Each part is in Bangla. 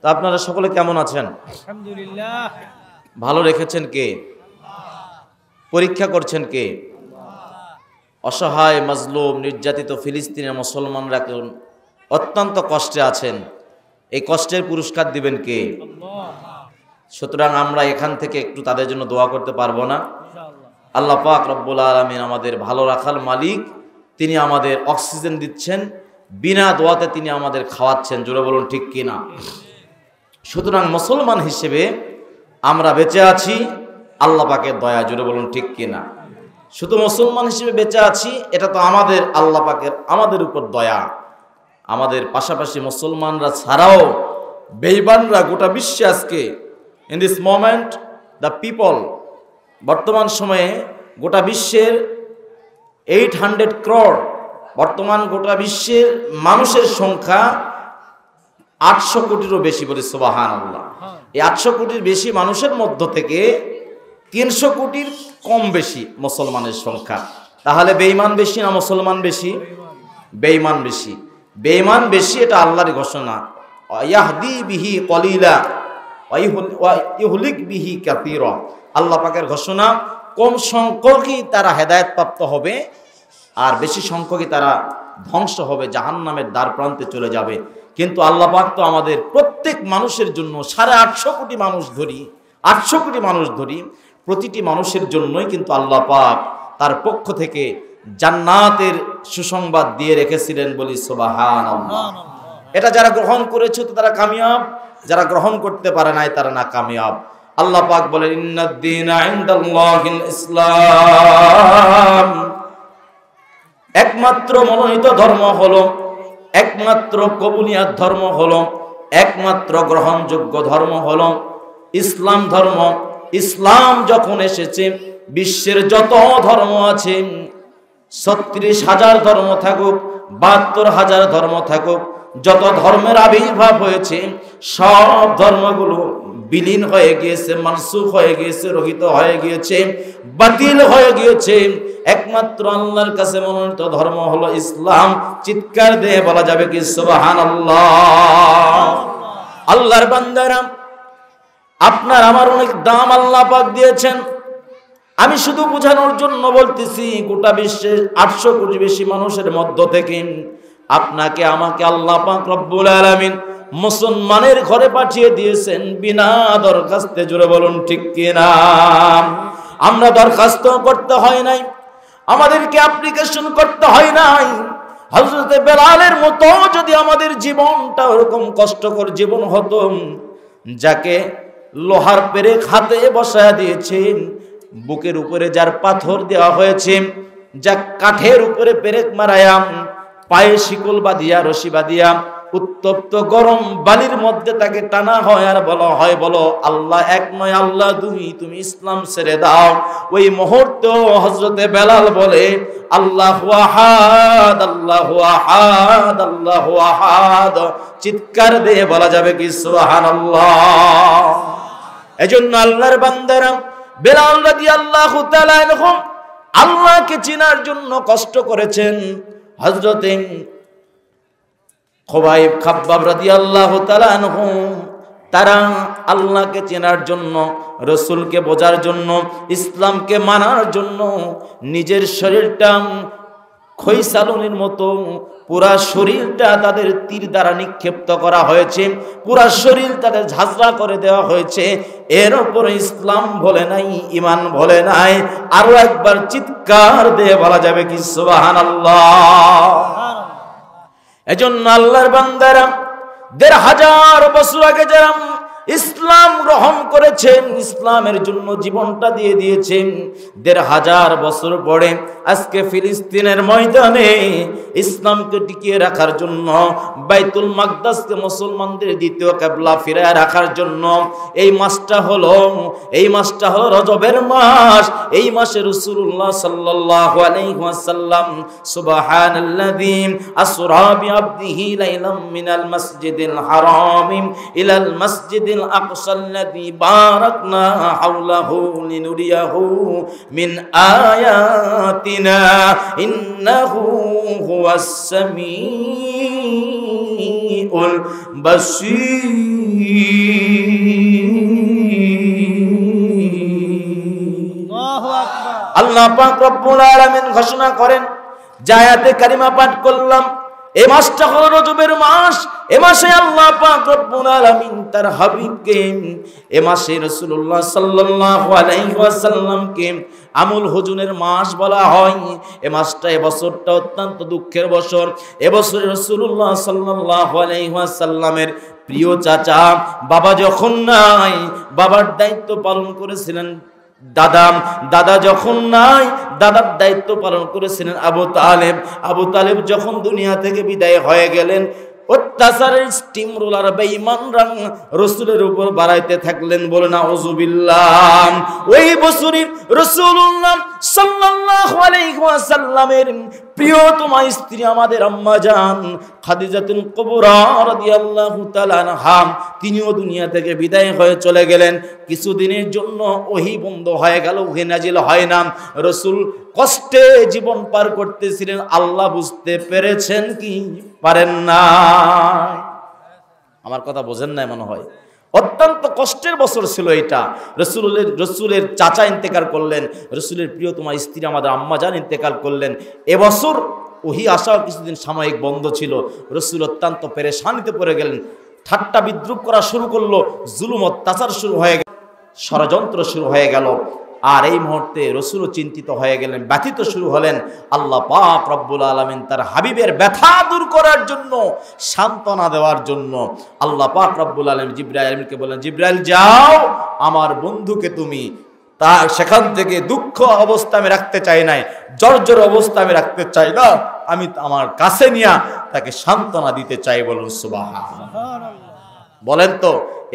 তো আপনারা সকলে কেমন আছেন? আলহামদুলিল্লাহ। ভালো রেখেছেন কে? পরীক্ষা করছেন কে? অসহায় মাজলুম নির্যাতিত ফিলিস্তিনের মুসলমানরা অত্যন্ত কষ্টে আছেন, এই কষ্টের পুরস্কার দিবেন কে? সুতরাং আমরা এখান থেকে একটু তাদের জন্য দোয়া করতে পারবো না? আল্লাহ পাক রব্বুল আলামিন আমাদের ভালো রাখার মালিক, তিনি আমাদের অক্সিজেন দিচ্ছেন, বিনা দোয়াতে তিনি আমাদের খাওয়াচ্ছেন, জোরে বলুন ঠিক কিনা? সুতরাং মুসলমান হিসেবে আমরা বেঁচে আছি আল্লাহ পাকের দয়া, জোরে বলুন ঠিক কিনা? শুধু মুসলমান হিসেবে বেঁচে আছি এটা তো আমাদের আল্লাহ পাকের আমাদের উপর দয়া। আমাদের পাশাপাশি মুসলমানরা ছাড়াও বেঈমানরা গোটা বিশ্বে আজকে in this moment the people, বর্তমান সময়ে গোটা বিশ্বের 800 crore, বর্তমান গোটা বিশ্বের মানুষের সংখ্যা 800 কোটিরও বেশি, বলে সুবহানাল্লাহ। এই 800 কোটির বেশি মানুষের মধ্য থেকে 300 কোটির কম বেশি মুসলমানের সংখ্যা। তাহলে বেঈমান বেশি না মুসলমান বেশি? বেঈমান বেশি। বেঈমান বেশি, এটা আল্লাহর ঘোষণা। ইয়াহদি বিহি কলিলা ওয়া ইহলিক বিহি কাসীরা, আল্লাহ পাকের ঘোষণা। কম সংখ্যকই তারা হেদায়েত প্রাপ্ত হবে, আর বেশি সংখ্যকই তারা ধ্বংস হবে, জাহান্নামের দ্বার প্রান্তে চলে যাবে। কিন্তু আল্লাহ পাক তো আমাদের প্রত্যেক মানুষের জন্য 850 কোটি মানুষ ধরি, 800 কোটি মানুষ ধরি, প্রতিটি মানুষের জন্যই কিন্তু আল্লাহ পাক তার পক্ষ থেকে জান্নাতের সুসংবাদ দিয়ে রেখেছিলেন, বলি সুবহানাল্লাহ। এটা যারা গ্রহণ করেছে তো তারা কামিয়াব, যারা গ্রহণ করতে পারে নাই তারা না কামিয়াব। আল্লাহ পাক বলেন ইন্নাদ-দীনা ইনদাল্লাহিল ইসলাম, একমাত্র মনোনীত ধর্ম হলো, একমাত্র কবুলিয়াত ধর্ম হলো, একমাত্র গ্রহণযোগ্য ধর্ম হলো ইসলাম ধর্ম। ইসলাম যখন এসেছে, বিশ্বের যত ধর্ম আছে, 36,000 ধর্ম থাকুক, 72,000 ধর্ম থাকুক, যত ধর্মের আবির্ভাব হয়েছে সব ধর্মগুলো বিলীন হয়ে গিয়েছে, মানসুখ হয়ে গিয়েছে, রহিত হয়ে গিয়েছে, বাতিল হয়ে গিয়েছে। একমাত্র আল্লাহর কাছে মনোনীত ধর্ম হলো ইসলাম। চিৎকার দিয়ে বলা যাবে কি সুবহানাল্লাহ? আল্লাহর বান্দারা, আপনার আমার অনেক দাম আল্লাহ পাক দিয়েছেন। আমি শুধু বোঝানোর জন্য বলতেছি, গোটা বিশ্বের 800 কোটি বেশি মানুষের মধ্য থেকে আপনাকে আমাকে আল্লাহ পাক রব্বুল আলামিন মুসলমানের ঘরে পাঠিয়ে দিয়েছেন বিনা দরখাস্তে, জোরে বলুন ঠিক কিনা? আমরা দরখাস্ত করতে হয় নাই, আমাদেরকে অ্যাপ্লিকেশন করতে হয় নাই। হযরতে বেলালের মতো যদি আমাদের জীবনটা ওরকম কষ্টকর জীবন হতো, যাকে লোহার পেরেক হাতে বসায় দিয়েছেন, বুকের উপরে যার পাথর দেওয়া হয়েছে, যা কাঠের উপরে পেরেক মারায়া, পায়ে শিকল বাঁধিয়া, রশি বাঁধিয়া, উত্তপ্ত গরম বালির মধ্যে তাকে টানা হয় আর বলা হয়, বলো আল্লাহ এক নয় আল্লাহ দুই, তুমি ইসলাম ছেড়ে দাও। ওই মুহূর্তে হযরতে বেলাল বলে আল্লাহু আহাদ, আল্লাহু আহাদ, আল্লাহু আহাদ। চিৎকার দিয়ে বলা যাবে কি সুবহানাল্লাহ? এজন্য আল্লাহর বান্দারা, বেলাল রাদিয়াল্লাহু তাআলা আনহু আল্লাহকে চিনার জন্য কষ্ট করেছেন। হযরতে খুবাইব খাব্বাব রাদিয়াল্লাহু তাআলা আনহু, তারা আল্লাহকে চেনার জন্য, রাসূলকে বোঝার জন্য, ইসলামকে মানার জন্য নিজের শরীরটা খৈসালনির মতো পুরা শরীরটা তাদের তীর দ্বারা নিক্ষেপ্ত করা হয়েছে, পুরা শরীর তাদের ঝাঁঝরা করে দেওয়া হয়েছে। এর উপরে ইসলাম বলে নাই, ঈমান বলে নাই। আরো একবার চিৎকার দিয়ে বলা যাবে কি সুবহানাল্লাহ? এজন্য আল্লাহর বান্দারা, 1500 বছর আগে যারা ইসলাম গ্রহণ করেছেন, ইসলামের জন্য জীবনটা দিয়ে দিয়েছেন, 1500 বছর পরে আজকে ফিলিস্তিনের ময়দানে ইসলামকে টিকিয়ে রাখার জন্য, বাইতুল মাকদাসকে মুসলমানদের দ্বিতীয় কিবলা ফিরায় রাখার জন্য এই মাসটা হলো রজবের মাস। এই মাসে রাসূলুল্লাহ সাল্লাল্লাহু আলাইহি ওয়াসাল্লাম সুবহানাল্লাযী আসরা বিআবদিহি লাইলাম মিনাল মাসজিদিল হারাম ইলাল মাসজিদিল আকসা আল্লাযী বারাকনা হাওলাহু লিনুরিয়াহু মিন আয়াতিনা ইন্নাহু হুয়াস السميع البصير আল্লাহ পাক রব্বুল আলামিন ঘোষণা করেন, যে আয়াতে কারিমা পাঠ করলাম, এই মাসটা হলো রজবের মাস। এ মাসে আল্লাহ পাক রব্বুল আলামিন তার হাবিবকে, এ মাসে রাসূলুল্লাহ সাল্লাল্লাহু আলাইহি ওয়াসাল্লামকে আমুল হুজুনের মাস বলা হয়। এ মাসটা, এ বছরটা অত্যন্ত দুঃখের বছর। এ বছরে রাসূলুল্লাহ সাল্লাল্লাহু আলাইহি ওয়াসাল্লামের প্রিয় চাচা বাবা যখন নাই, বাবার দায়িত্ব পালন করেছিলেন দাদা যখন নাই, দাদার দায়িত্ব পালন করেছিলেন আবু তালেব। আবু তালেব যখন দুনিয়া থেকে বিদায় হয়ে গেলেন, অত্যাচারের স্টিম রোলার বেঈমানরা রাসূলের উপর বাড়াইতে থাকলেন, বলে নাউযুবিল্লাহ। ওই বছরই রাসূলুল্লাহ সাল্লাল্লাহু আলাইহি ওয়াসাল্লামের প্রিয়তমা স্ত্রী আমাদের আম্মা জান খাদিজাতুল কুবরা রাদিয়াল্লাহু তাআলা আনহা, তিনিও দুনিয়া থেকে বিদায় হয়ে চলে গেলেন। কিছুদিনের জন্য ওহী বন্ধ হয়ে গেল, ওহী নাজিল হয় না। রাসূল কষ্টে জীবন পার করতেছিলেন। আল্লাহ বুঝতে পেরেছেন কি পারেন না? আমার কথা বোঝেন না মনে হয়। অত্যন্ত কষ্টের বছর ছিল এটা। রসুলের চাচা ইন্তেকাল করলেন, রসুলের প্রিয়তমা স্ত্রী আমাদের আম্মা জান ইন্তেকাল করলেন। এবছর ওহী আসাও কিছুদিন সাময়িক বন্ধ ছিল। রসুল অত্যন্ত পেরেশানিতে পড়ে গেলেন, ঠাট্টা বিদ্রুপ করা শুরু করলো, জুলুম অত্যাচার শুরু হয়ে গেল, ষড়যন্ত্র শুরু হয়ে গেল। আর এই মুহূর্তে রসুলও চিন্তিত হয়ে গেলেন, ব্যথিত শুরু হলেন। আল্লাহ পাক রব্বুল আলামিন তার হাবিবের ব্যথা দূর করার জন্য, সান্ত্বনা দেওয়ার জন্য আল্লাহ পাক রব্বুল আলামিন জিবরাইলকে বললেন, জিবরাইল যাও, আমার বন্ধুকে তুমি তার সেখান থেকে দুঃখ অবস্থা আমি রাখতে চাই নাই, জর্জর অবস্থা আমি রাখতে চাই না, আমি আমার কাছে নিয়ে তাকে সান্ত্বনা দিতে চাই। বলুন সুবহানাল্লাহ। বলেন তো,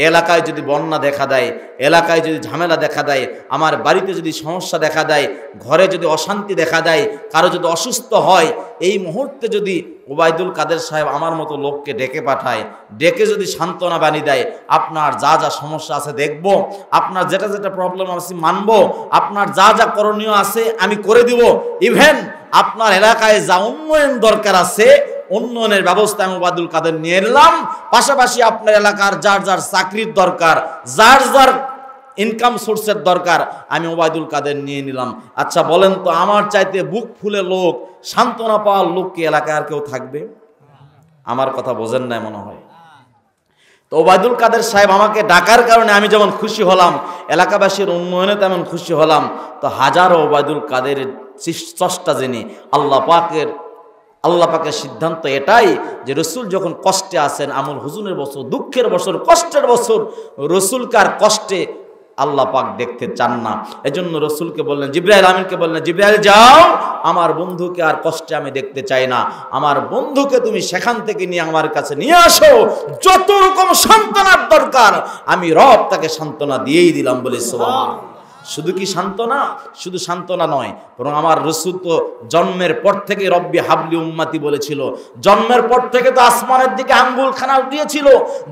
এলাকায় যদি বন্যা দেখা দেয়, এলাকায় যদি ঝামেলা দেখা দেয়, আমার বাড়িতে যদি সমস্যা দেখা দেয়, ঘরে যদি অশান্তি দেখা দেয়, কারো যদি অসুস্থ হয়, এই মুহূর্তে যদি ওবায়দুল কাদের সাহেব আমার মতো লোককে ডেকে পাঠায়, ডেকে যদি সান্ত্বনা বাণী দেয়, আপনার যা যা সমস্যা আছে দেখব, আপনার যেটা যেটা প্রবলেম আছে মানব, আপনার যা যা করণীয় আছে আমি করে দিব, ইভেন আপনার এলাকায় যা উন্নয়ন দরকার আছে উন্নয়নের ব্যবস্থা আমি ওবায়দুল কাদের নিয়ে এলাম। পাশাপাশি আপনার এলাকার যার যার চাকরির দরকার, যার যার ইনকাম সোর্সের দরকার, আমি ওবায়দুল কাদের নিয়ে নিলাম। আচ্ছা বলেন তো, আমার চাইতে বুক ফুলে লোক, সান্ত্বনা পাওয়ার লোক কি এলাকায় আর কেউ থাকবে? আমার কথা বোঝেন না মনে হয়। তো ওবায়দুল কাদের সাহেব আমাকে ডাকার কারণে আমি যেমন খুশি হলাম, এলাকাবাসীর উন্নয়নে তেমন খুশি হলাম। তো হাজারো ওবায়দুল কাদের চেষ্টা জেনে আল্লাহ পাকের সিদ্ধান্ত এটাই যে রসুল যখন কষ্টে আছেন, আমুল হুজুনের বছর, দুঃখের বছর, কষ্টের বছর, রসুলকার কষ্টে আল্লাহ পাক দেখতে চান না। এজন্য রসুলকে বললেন, জিবরাইল আমিনকে বললেন, জিবরাইল যাও, আমার বন্ধুকে আর কষ্টে আমি দেখতে চাই না, আমার বন্ধুকে তুমি সেখান থেকে নিয়ে আমার কাছে নিয়ে আসো, যত রকম সান্ত্বনার দরকার আমি রব তাকে সান্ত্বনা দিয়েই দিলাম। বলে সুবহানাল্লাহ। শুধু কি সান্ত্বনা? শুধু সান্ত্বনা নয়, বরং আমার রাসূল তো জন্মের পর থেকে রব্বি হাবলি উম্মতি বলেছিল, জন্মের পর থেকে তো আসমানের দিকে আঙ্গুল খানা উঠিয়েছিল,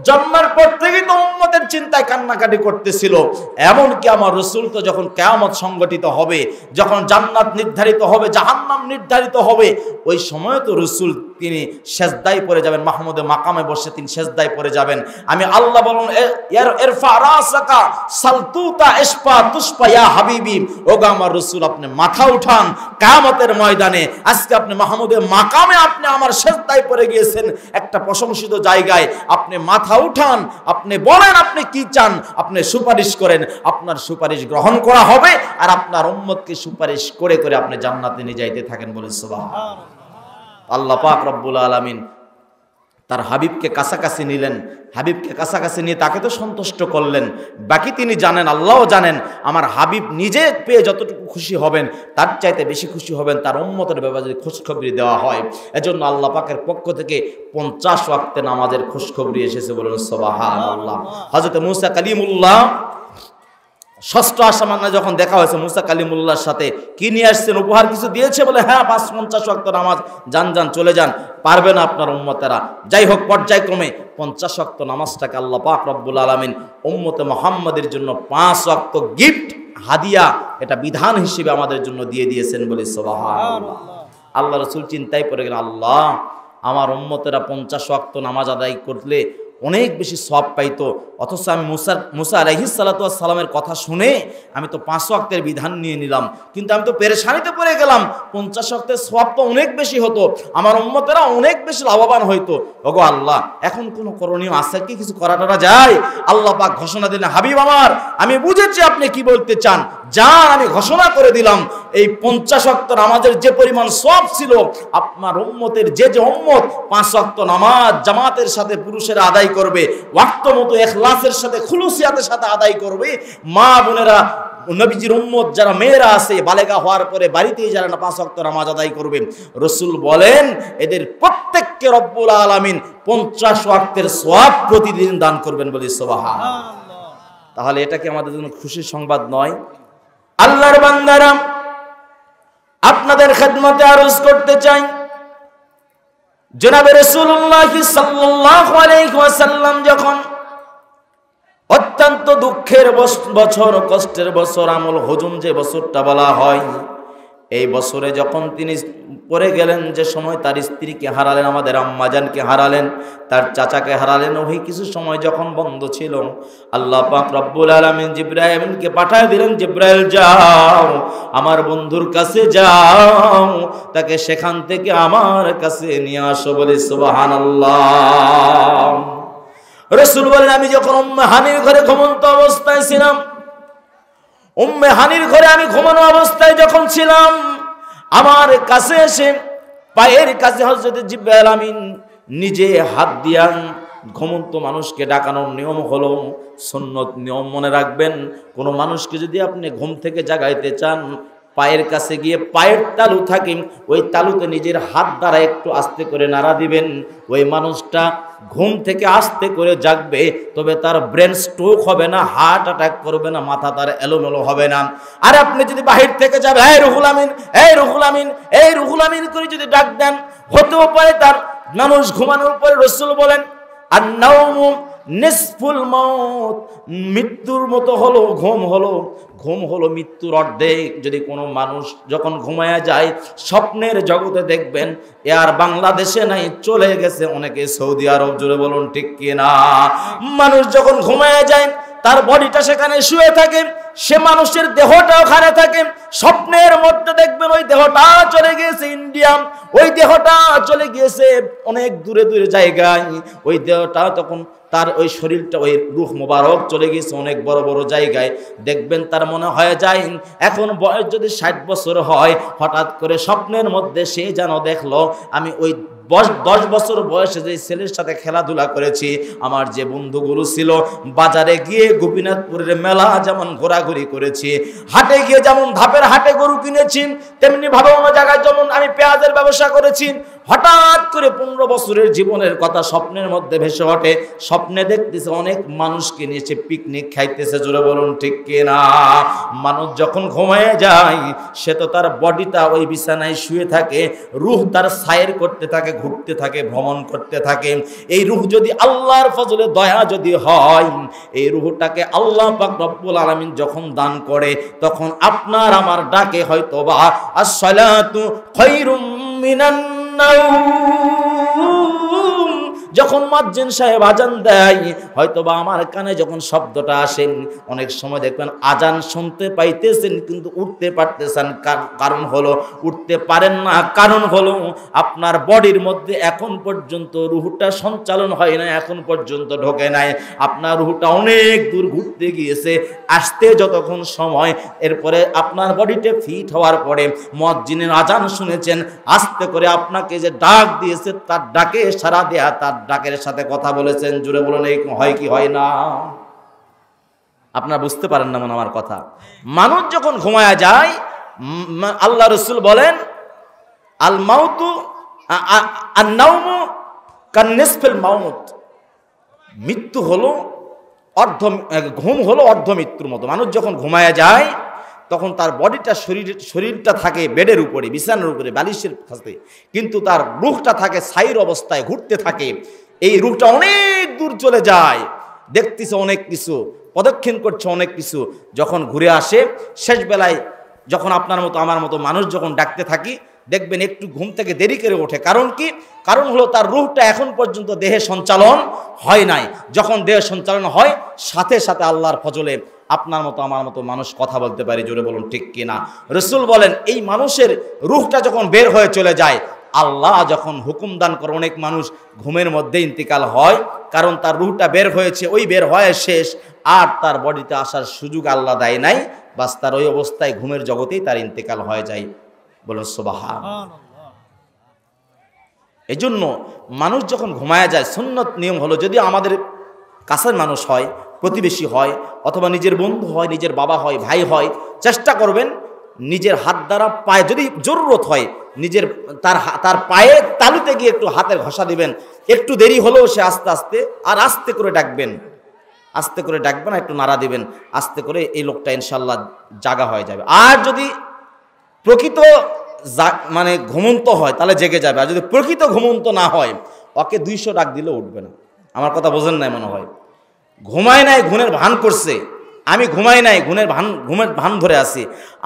জন্মের পর থেকে তো উম্মতের চিন্তায় কান্নাকাটি করতেছিল। এমনকি আমার রাসূল তো যখন কিয়ামত সংগঠিত হবে, যখন জান্নাত নির্ধারিত হবে, জাহান্নাম নির্ধারিত হবে, ওই সময় তো রাসূল তিনি সেজদায় পড়ে যাবেন, মাহমুদে মাকামে বসে তিনি সেজদায় পড়ে যাবেন। আমি আল্লাহ বলুন, ইরফা রাসাকা সালতুতা ইশফা তুশফা ইয়া হাবিবি, ওগো আমার রাসূল আপনি মাথা উঠান কিয়ামতের ময়দানে। আজকে আপনি মাহমুদে মাকামে আপনি আমার সেজদায় পড়ে গিয়েছেন, একটা প্রশংসিত জায়গায়, আপনি মাথা উঠান, আপনি বলেন আপনি কি চান, আপনি সুপারিশ করেন, আপনার সুপারিশ গ্রহণ করা হবে, আর আপনার উম্মতকে সুপারিশ করে করে আপনি জান্নাতে নিয়ে যাইতে থাকেন। বলে সুবহানাল্লাহ। আল্লাহ পাক রব্বুল আলামিন তার হাবিবকে কাছাকাছি নিলেন, হাবিবকে কাছাকাছি নিয়ে তাকে তো সন্তুষ্ট করলেন। বাকি তিনি জানেন, আল্লাহও জানেন, আমার হাবিব নিজে পেয়ে যতটুকু খুশি হবেন তার চাইতে বেশি খুশি হবেন তার উম্মতের ব্যাপারে যদি খোঁজখবরি দেওয়া হয়। এজন্য আল্লাহ পাকের পক্ষ থেকে 50 ওয়াক্তে নামাজের খোঁজখবরি এসেছে। বলুন সুবহানাল্লাহ। হযরত মুসা কালিমুল্লাহ ষষ্ঠ আসমানে যখন দেখা হয়েছে মুসা কালিমুল্লাহর সাথে, কি নিয়ে আসছেন, উপহার কিছু দিয়েছে? বলে হ্যাঁ, 50 ওয়াক্ত নামাজ। যান চলে যান, পারবে না আপনার উম্মতেরা। যাই হোক, পর্যায়ক্রমে 50 ওয়াক্ত নামাজটাকে আল্লাহ পাক রব্বুল আলামিন উম্মতে মুহাম্মাদের জন্য 5 ওয়াক্ত গিফট, হাদিয়া, এটা বিধান হিসেবে আমাদের জন্য দিয়ে দিয়েছেন। বলে সুবহানাল্লাহ। আল্লাহ রাসূল চিন্তায় পড়ে গেলেন, আল্লাহ আমার উম্মতেরা 50 ওয়াক্ত নামাজ আদায় করলে অনেক বেশি সওয়াব পাইতো। অথচ আমি মুসা আলাইহিস সালাতু ওয়াস সালামের কথা শুনে আমি তো 5 ওয়াক্তের বিধান নিয়ে নিলাম, কিন্তু আমি তো পেরেশানিতে পড়ে গেলাম। 50 ওয়াক্তের সওয়াব তো অনেক বেশি হতো, আমার উম্মতেরা অনেক বেশি লাভবান হইতো। ওগো আল্লাহ, এখন কোনো করণীয় আছে কি? কিছু করাটা যায়? আল্লাহ পাক ঘোষণা দিলেন, হাবিব আমার, আমি বুঝেছি আপনি কি বলতে চান, যান আমি ঘোষণা করে দিলাম, এই 50 ওয়াক্ত নামাজের যে পরিমাণ সওয়াব ছিল, আপনার উম্মতের যে উম্মত 5 ওয়াক্ত নামাজ জামাতের সাথে পুরুষেরা আদায় করবে, ওয়াক্ত মতো ইখলাসের সাথে খুলুসিয়াতের সাথে আদায় করবে, মা বোনেরা নবীজির উম্মত যারা মেয়েরা আছে বালেগা হওয়ার পরে বাড়িতেই যারা না 5 ওয়াক্ত নামাজ আদায় করবে, রাসূল বলেন এদের প্রত্যেককে রব্বুল আলামিন 50 ওয়াক্তের সওয়াব প্রতিদিন দান করবেন, বলি সুবহানাল্লাহ। তাহলে এটা কি আমাদের জন্য খুশির সংবাদ নয়? আল্লাহর বান্দারা, আপনাদের খেদমতে আরজ করতে চাই, জনাবে রাসূলুল্লাহ সাল্লাল্লাহু আলাইহি ওয়াসাল্লাম যখন অত্যন্ত দুঃখের বছর, কষ্টের বছর, আমল হুজুন যে বছরটা বলা হয়, এই বছরে যখন তিনি পড়ে গেলেন, যে সময় তার স্ত্রীকে হারালেন, আমাদের আম্মাজানকে হারালেন, তার চাচাকে হারালেন, ওই কিছু সময় যখন বন্ধ ছিল, আল্লাহ পাক রব্বুল আলামিন জিবরাইলকে পাঠায় দিলেন, জিবরাইল যাও আমার বন্ধুর কাছে যাও, তাকে সেখান থেকে আমার কাছে নিয়ে আসো, বলে সুবহানাল্লাহ। রাসূল বলেন, আমি যখন উম্মে হানির ঘরে ঘুমন্ত অবস্থায় ছিলাম, উম্মে হানির ঘরে আমি ঘুমানো অবস্থায় যখন ছিলাম, আমার কাছে এসে পায়ের কাছে হযরত জিবরাইল আমিন নিজে হাত দিয়া, ঘুমন্ত মানুষকে ডাকানোর নিয়ম হলো সুন্নত নিয়ম, মনে রাখবেন, কোনো মানুষকে যদি আপনি ঘুম থেকে জাগাইতে চান, পায়ের কাছে গিয়ে পায়ের তালু থাকে, ওই তালুতে নিজের হাত দ্বারা একটু আস্তে করে নাড়া দিবেন, ওই মানুষটা ঘুম থেকে আস্তে করে জাগবে, তবে তার ব্রেন স্ট্রোক হবে না, হার্ট অ্যাটাক করবে না, মাথা তার এলোমেলো হবে না। আর আপনি যদি বাহির থেকে যাবেন, এই রুহুল আমিন, এই রুহুল আমিন, এই রুহুল আমিন করে যদি ডাক দেন, হতেও পারে তার মানুষ ঘুমানোর পরে রাসূল বলেন, আন-নাওমু নিসফুল মাউত, মৃত্যুর মতো হলো ঘুম, ঘুম হলো মৃত্যুর অর্ধেক। যদি কোনো মানুষ যখন ঘুমায়া যায়, স্বপ্নের জগতে দেখবেন এ আর বাংলাদেশে নাই, চলে গেছে অনেকে সৌদি আরব, জুড়ে বলুন ঠিক কিনা? মানুষ যখন ঘুমায়া যায়, তার বডিটা সেখানে শুয়ে থাকে, সে মানুষের দেহটা ওখানে থাকে, স্বপ্নের মধ্যে দেখবেন ওই দেহটা চলে গিয়েছে ইন্ডিয়া, ওই দেহটা চলে গিয়েছে অনেক দূরে দূরে জায়গায়, ওই দেহটা তখন তার ওই শরীরটা, ওই রূহ মুবারক চলে গিয়েছে অনেক বড় বড় জায়গায়। দেখবেন তার মনে হয়ে যায়, এখন বয়স যদি 60 বছর হয়, হঠাৎ করে স্বপ্নের মধ্যে সে যেন দেখলো, আমি ওই 10 বছর বয়সে যে ছেলের সাথে খেলাধুলা করেছি, আমার যে বন্ধুগুলো ছিল, বাজারে গিয়ে গোপীনাথপুরের মেলা যেমন ঘোরাঘুরি করেছি, হাটে গিয়ে যেমন ধাপের হাটে গরু কিনেছি, তেমনি ভাবে অন্য জায়গায় যেমন আমি পেঁয়াজের ব্যবসা করেছি, হঠাৎ করে 15 বছরের জীবনের কথা স্বপ্নের মধ্যে ভেসে ওঠে। স্বপ্নে দেখতেছে অনেক মানুষকে নিয়ে সে পিকনিক খাইতেছে, জোরে বলুন ঠিক কিনা? মানুষ যখন ঘুমিয়ে যায়, সে তো তার বডিটা ওই বিছানায় শুয়ে থাকে, রূহ তার সায়ের করতে থাকে, ঘুরতে থাকে, ভ্রমণ করতে থাকে। এই রূহ যদি আল্লাহর ফজলে দয়া যদি হয়, এই রূহটাকে আল্লাহ পাক রব্বুল আলামিন যখন দান করে, তখন আপনার আমার ডাকে হয়তোবা আসসালাতু খায়রুম মিনান নাওম, যখন মুয়াজ্জিন সাহেব আজান দেয়, হয়তোবা আমার কানে যখন শব্দটা আসেন, অনেক সময় দেখবেন আজান শুনতে পাইতেছেন কিন্তু উঠতে পারতেছেন, কারণ হলো উঠতে পারেন না, কারণ হলো আপনার বডির মধ্যে এখন পর্যন্ত রুহটা সঞ্চালন হয় না, এখন পর্যন্ত ঢোকে নাই, আপনার রুহটা অনেক দূর ঘুরতে গিয়েছে, আসতে যতক্ষণ সময়, এরপরে আপনার বডিতে ফিট হওয়ার পরে মুয়াজ্জিনের আজান শুনেছেন, আস্তে করে আপনাকে যে ডাক দিয়েছে, তার ডাকে সাড়া দেয়া, তার ডাকের সাথে কথা বলেছেন, জুড়ে বলুন এই হয় কি হয় না? আপনারা বুঝতে পারেন না মনে আমার কথা। মানুষ যখন ঘুমায়া যায়, আল্লাহ রাসূল বলেন, আল মাউতু আন-নাওমু কান-নিসফিল মাউত, মৃত্যু হলো ঘুম হলো অর্ধ মৃত্যুর মতো। মানুষ যখন ঘুমায়া যায়, তখন তার বডিটা, শরীরটা থাকে বেডের উপরে, বিছানার উপরে, বালিশের কাছে, কিন্তু তার রূহটা থাকে ছাইর অবস্থায়, ঘুরতে থাকে। এই রূহটা অনেক দূর চলে যায়, দেখতেছে অনেক কিছু, প্রদক্ষিণ করছে অনেক কিছু। যখন ঘুরে আসে শেষ বেলায়, যখন আপনার মতো আমার মতো মানুষ যখন ডাকতে থাকি, দেখবেন একটু ঘুম থেকে দেরি করে ওঠে। কারণ কি? কারণ হলো তার রূহটা এখন পর্যন্ত দেহে সঞ্চালন হয় নাই। যখন দেহে সঞ্চালন হয়, সাথে সাথে আল্লাহর ফজলে আপনার মতো আমার মতো মানুষ কথা বলতে পারে। জোরে বলুন ঠিক কিনা? রাসূল বলেন এই মানুষের রূহটা যখন বের হয়ে চলে যায়, আল্লাহ যখন হুকুম দান করে, অনেক মানুষ ঘুমের মধ্যে ইন্তিকাল হয়, কারণ তার রূহটা বের হয়েছে, ওই বের হয়ে শেষ, আর তার বডিতে আসার সুযোগ আল্লাহ দেয় নাই, বাস তার ওই অবস্থায় ঘুমের জগতেই তার ইন্তিকাল হয়ে যায়। বলুন সুবহানাল্লাহ। এই জন্য মানুষ যখন ঘুমায় যায়, সুন্নত নিয়ম হলো, যদি আমাদের কাছের মানুষ হয়, প্রতিবেশী হয়, অথবা নিজের বন্ধু হয়, নিজের বাবা হয়, ভাই হয়, চেষ্টা করবেন নিজের হাত দ্বারা পায়ে, যদি জরুরত হয়, নিজের তার পায়ের তালুতে গিয়ে একটু হাতের ঘষা দিবেন। একটু দেরি হলেও সে আস্তে আস্তে আর আস্তে করে ডাকবেন, আস্তে করে ডাকবেন, একটু নাড়া দিবেন, আস্তে করে এই লোকটা ইনশাল্লাহ জাগা হয়ে যাবে। আর যদি প্রকৃত মানে ঘুমন্ত হয় তাহলে জেগে যাবে, আর যদি প্রকৃত ঘুমন্ত না হয়, ওকে 200 ডাক দিলেও উঠবে না। আমার কথা বোঝেন নাই মনে হয়। ঘুমায় নাই, ঘুমের ভান করছে, আমি ঘুমাই নাই, ঘুমের ভান ধরে আছি,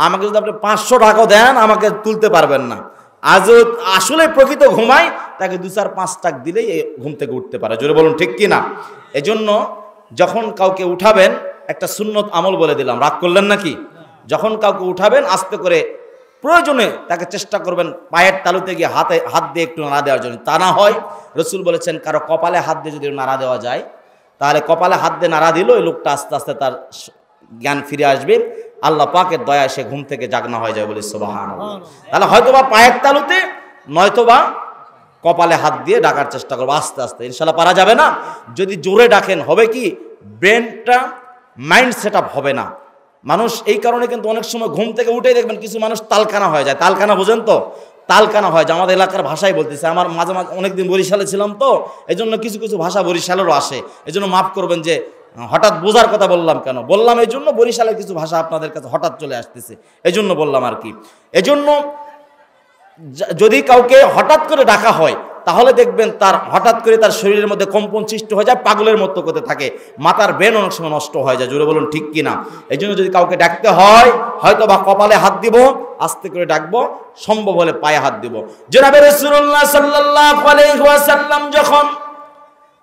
আমাকে যদি আপনি 500 টাকাও দেন আমাকে তুলতে পারবেন না। আজ আসলে প্রকৃত ঘুমায়, তাকে 2-4-5 টাকা দিলেই ঘুম থেকে উঠতে পারে। জোরে বলুন ঠিক কিনা? এজন্য যখন কাউকে উঠাবেন, একটা সুন্নত আমল বলে দিলাম, রাগ করলেন নাকি? যখন কাউকে উঠাবেন, আস্তে করে প্রয়োজনে তাকে চেষ্টা করবেন পায়ের তালুতে গিয়ে হাত দিয়ে একটু নাড়া দেওয়ার জন্য। তা না হয় রাসূল বলেছেন, কারো কপালে হাত দিয়ে যদি নাড়া দেওয়া যায়, তাহলে কপালে হাত দিয়ে নাড়া দিল, ওই লোকটা আস্তে আস্তে তার জ্ঞান ফিরে আসবে, আল্লাহ পাকের দয়ায় সে ঘুম থেকে জাগনা হয়ে যায়। বলি সুবহানাল্লাহ। তাহলে হয়তোবা পায়ের তালুতে, নয়তোবা কপালে হাত দিয়ে ডাকার চেষ্টা করবো আস্তে আস্তে, ইনশাল্লাহ পারা যাবে না। যদি জোরে ডাকেন, হবে কি, ব্রেনটা মাইন্ড সেট আপ হবে না। মানুষ এই কারণে কিন্তু অনেক সময় ঘুম থেকে উঠেই দেখবেন কিছু মানুষ তালকানা হয়ে যায়। তালকানা বোঝেন তো? তালকানা হয় যে, আমাদের এলাকার ভাষায় বলতেছে, আমার মাঝে মাঝে অনেকদিন বরিশালে ছিলাম তো, এই জন্য কিছু কিছু ভাষা বরিশালেরও আসে। এই জন্য মাফ করবেন যে হঠাৎ বোঝার কথা বললাম কেন বললাম, এই জন্য বরিশালের কিছু ভাষা আপনাদের কাছে হঠাৎ চলে আসতেছে, এই জন্য বললাম আর কি। এজন্য যদি কাউকে হঠাৎ করে ডাকা হয়, তাহলে দেখবেন তার হঠাৎ করে তার শরীরের মধ্যে কম্পন সৃষ্টি হয়ে যায়, পাগলের মতো করতে থাকে, মাথার ব্রেন অনেক সময় নষ্ট হয়ে যায়। জোরে বলুন ঠিক কিনা? এই জন্য যদি কাউকে ডাকতে হয়, হয়তো বা কপালে হাত দিব, আস্তে করে ডাকবো, সম্ভব হলে পায়ে হাত দিব। জনাবে রাসূলুল্লাহ সাল্লাল্লাহু আলাইহি ওয়াসাল্লাম যখন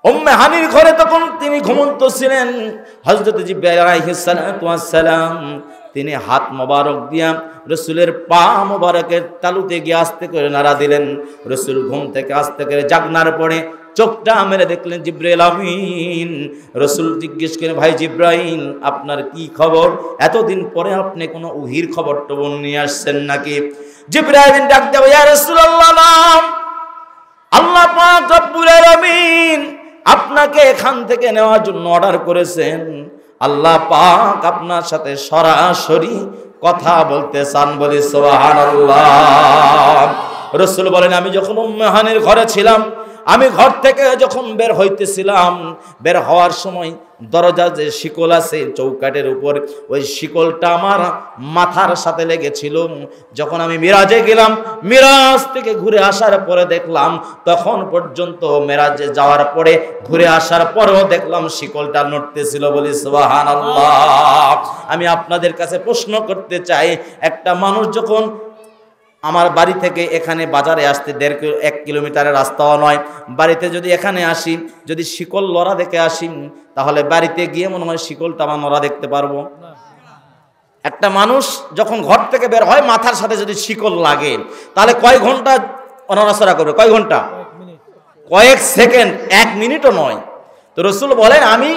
উম্মে হানির ঘরে, তখন তিনি ঘুমন্ত ছিলেন। হযরত জিবরাইল আলাইহিস সালাতু ওয়াস সালাম তিনি হাত মোবারক দিয়া রসুলের পা মোবারকের তালুতে গিয়ে আস্তে করে নাড়া দিলেন। রসুল ঘুম থেকে আস্তে করে জাগনার পরে চোখটা মেরে দেখলেন জিবরাইল আমিন। রসুল জিজ্ঞেস করেন, ভাই জিবরাইল, আপনার কি খবর? এতদিন পরে আপনি কোনো উহির খবর টবর নিয়ে আসছেন নাকি? জিবরাইল ডাক দেয়, ইয়া রাসূলুল্লাহ, আল্লাহ পাক রব্বুল আলামিন আপনাকে এখান থেকে নেওয়ার জন্য অর্ডার করেছেন। আল্লাহ পাক আপনার সাথে সরাসরি কথা বলতে চান। বলি সুবহানাল্লাহ। রাসূল বলেন, আমি যখন উম্মে হানির ঘরে ছিলাম, আমি ঘর থেকে যখন বের হইতেছিলাম, বের হওয়ার সময় দরজা যে শিকল আছে চৌকাটের উপর, ওই শিকলটা আমার মাথার সাথে লেগেছিল। যখন আমি মিরাজে গেলাম, মিরাজ থেকে ঘুরে আসার পরে দেখলাম, তখন পর্যন্ত মিরাজে যাওয়ার পরে ঘুরে আসার পরেও দেখলাম শিকলটা নড়তেছিল। বলি সুবহানাল্লাহ। আমি আপনাদের কাছে প্রশ্ন করতে চাই, একটা মানুষ যখন আমার বাড়ি থেকে এখানে বাজারে আসতে 1 কিলোমিটারের রাস্তাও নয়, বাড়িতে যদি এখানে আসি, যদি শিকল লড়া দেখে আসি, তাহলে বাড়িতে গিয়ে মনে হয় শিকলটা আমার নড়া দেখতে পারবো? একটা মানুষ যখন ঘর থেকে বের হয়, মাথার সাথে যদি শিকল লাগে, তাহলে কয় ঘন্টা নড়াচড়া করবে? কয় ঘন্টা? কয়েক সেকেন্ড, 1 মিনিটও নয়। তো রাসূল বলেন, আমি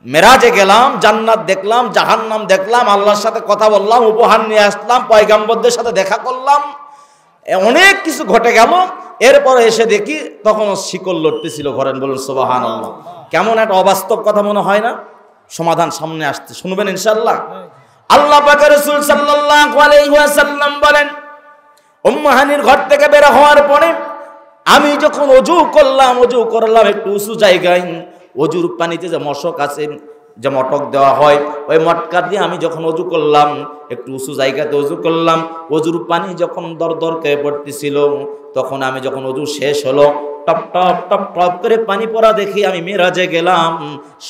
মেরাজে গেলাম, জান্নাত দেখলাম, জাহান্নাম দেখলাম, আল্লাহর সাথে কথা বললাম, উপহার নিয়ে আসলাম, পয়গম্বরদের সাথে দেখা করলাম, অনেক কিছু ঘটে গেল। এরপরে এসে দেখি তখন শিকল লড়তেছিল ঘরেন। বলুন সুবহানাল্লাহ। কেমন একটা অবাস্তব কথা মনে হয় না? সমাধান সামনে আসছে, শুনবেন ইনশাআল্লাহ। আল্লাহ পাকের রাসূল সাল্লাল্লাহু আলাইহি ওয়াসাল্লাম বলেন, উম্মে হানির ঘর থেকে বের হওয়ার পরে আমি যখন ওযু করলাম একটু উঁচু জায়গায়, অজুর পানিতে যে মশক আছে, যে মটক দেওয়া হয়, ওই মটকা দিয়ে আমি যখন অজু করলাম, একটু উঁচু জায়গাতে অজু করলাম, অজুর পানি যখন দর দর করে পড়তেছিল, তখন আমি যখন অজু শেষ হলো, টপ টপ টপ টপ করে পানি পড়া দেখি আমি মেরাজে গেলাম,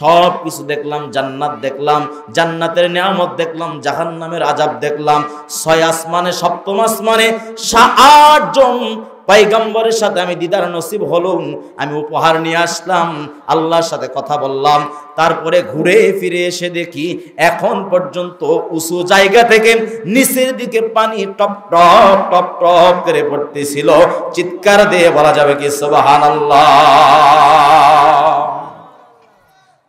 সব কিছু দেখলাম, জান্নাত দেখলাম, জান্নাতের নিয়ামত দেখলাম, জাহান্নামের আযাব দেখলাম। 6 আসমানে, 7ম আসমানে 8 জন পয়গম্বরের সাথে আমি দিদার নসিব হলো। আমি উপহার নিয়ে আসলাম, আল্লাহর সাথে কথা বললাম। তারপরে ঘুরে ফিরে এসে দেখি এখন পর্যন্ত উঁচু জায়গা থেকে নিচের দিকে পানি টপ টপ টপ টপ করে পড়তেছিল। চিৎকার দিয়ে বলা যাবে কি সুবহানাল্লাহ।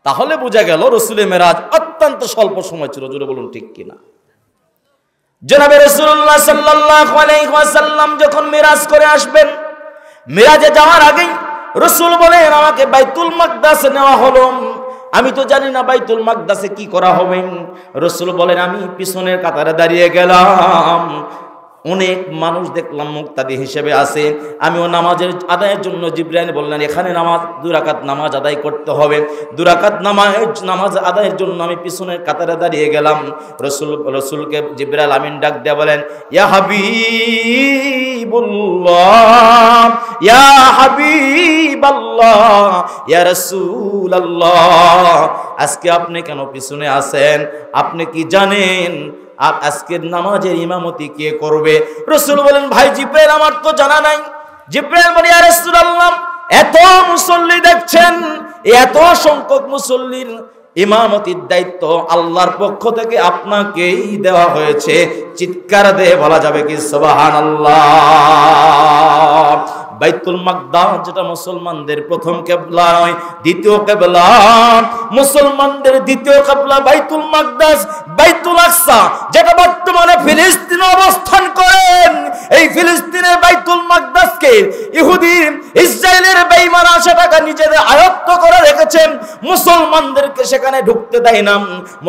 তাহলে বোঝা গেল রাসূলের মেরাজ অত্যন্ত স্বল্প সময় ছিল। জোরে বলুন ঠিক কিনা? জনাবে রাসূলুল্লাহ সাল্লাল্লাহু আলাইহি ওয়াসাল্লাম যখন মিরাজ করে আসবেন, মিরাজে যাওয়ার আগেই রাসূল বলেন আমাকে বাইতুল মাকদাসে নেওয়া হলো। আমি তো জানি না বাইতুল মাকদাসে কি করা হবে। রাসূল বলেন আমি পিছনের কাতারে দাঁড়িয়ে গেলাম, অনেক মানুষ দেখলাম মুক্তাদি হিসেবে আছে। আমিও নামাজের আদায়ের জন্য জিবরাইল বললেন এখানে নামাজ 2 রাকাত নামাজ আদায় করতে হবে। 2 রাকাত নামাজ আদায়ের জন্য আমি পিছনের কাতারে দাঁড়িয়ে গেলাম। রাসূলকে জিবরাইল আমিন ডাক দিয়ে বলেন ইয়া হাবিবুল্লাহ, ইয়া হাবিবাল্লাহ, ইয়া রাসূলুল্লাহ, আজকে আপনি কেন পিছনে আছেন? আপনি কি জানেন আজকের নামাজের ইমামতি কে করবে? রাসূল বলেন ভাই জিবরাইল আমার তো জানা নাই। জিবরাইল বলে ইয়া রাসূলুল্লাহ এত মুসল্লি দেখছেন, এত সংখ্যক মুসল্লির ইমামতির দায়িত্ব আল্লাহর পক্ষ থেকে আপনাকেই দেওয়া হয়েছে। চিৎকার দিয়ে বলা যাবে কি সুবহানাল্লাহ। বাইতুল মাকদাস যেটা মুসলমানদের প্রথম কিবলা নয়, দ্বিতীয় কিবলা। মুসলমানদের দ্বিতীয় কিবলা বাইতুল মাকদাস, বাইতুল আকসা যেটা বর্তমানে ফিলিস্তিনে অবস্থান করেন। এই ফিলিস্তিনের বাইতুল মাকদাসকে ইহুদি ইসরায়েলের বেঈমানরা সেটাকে নিজেদের আয়ত্ত করে রেখেছেন। মুসলমানদেরকে সেখানে ঢুকতে দেয় না।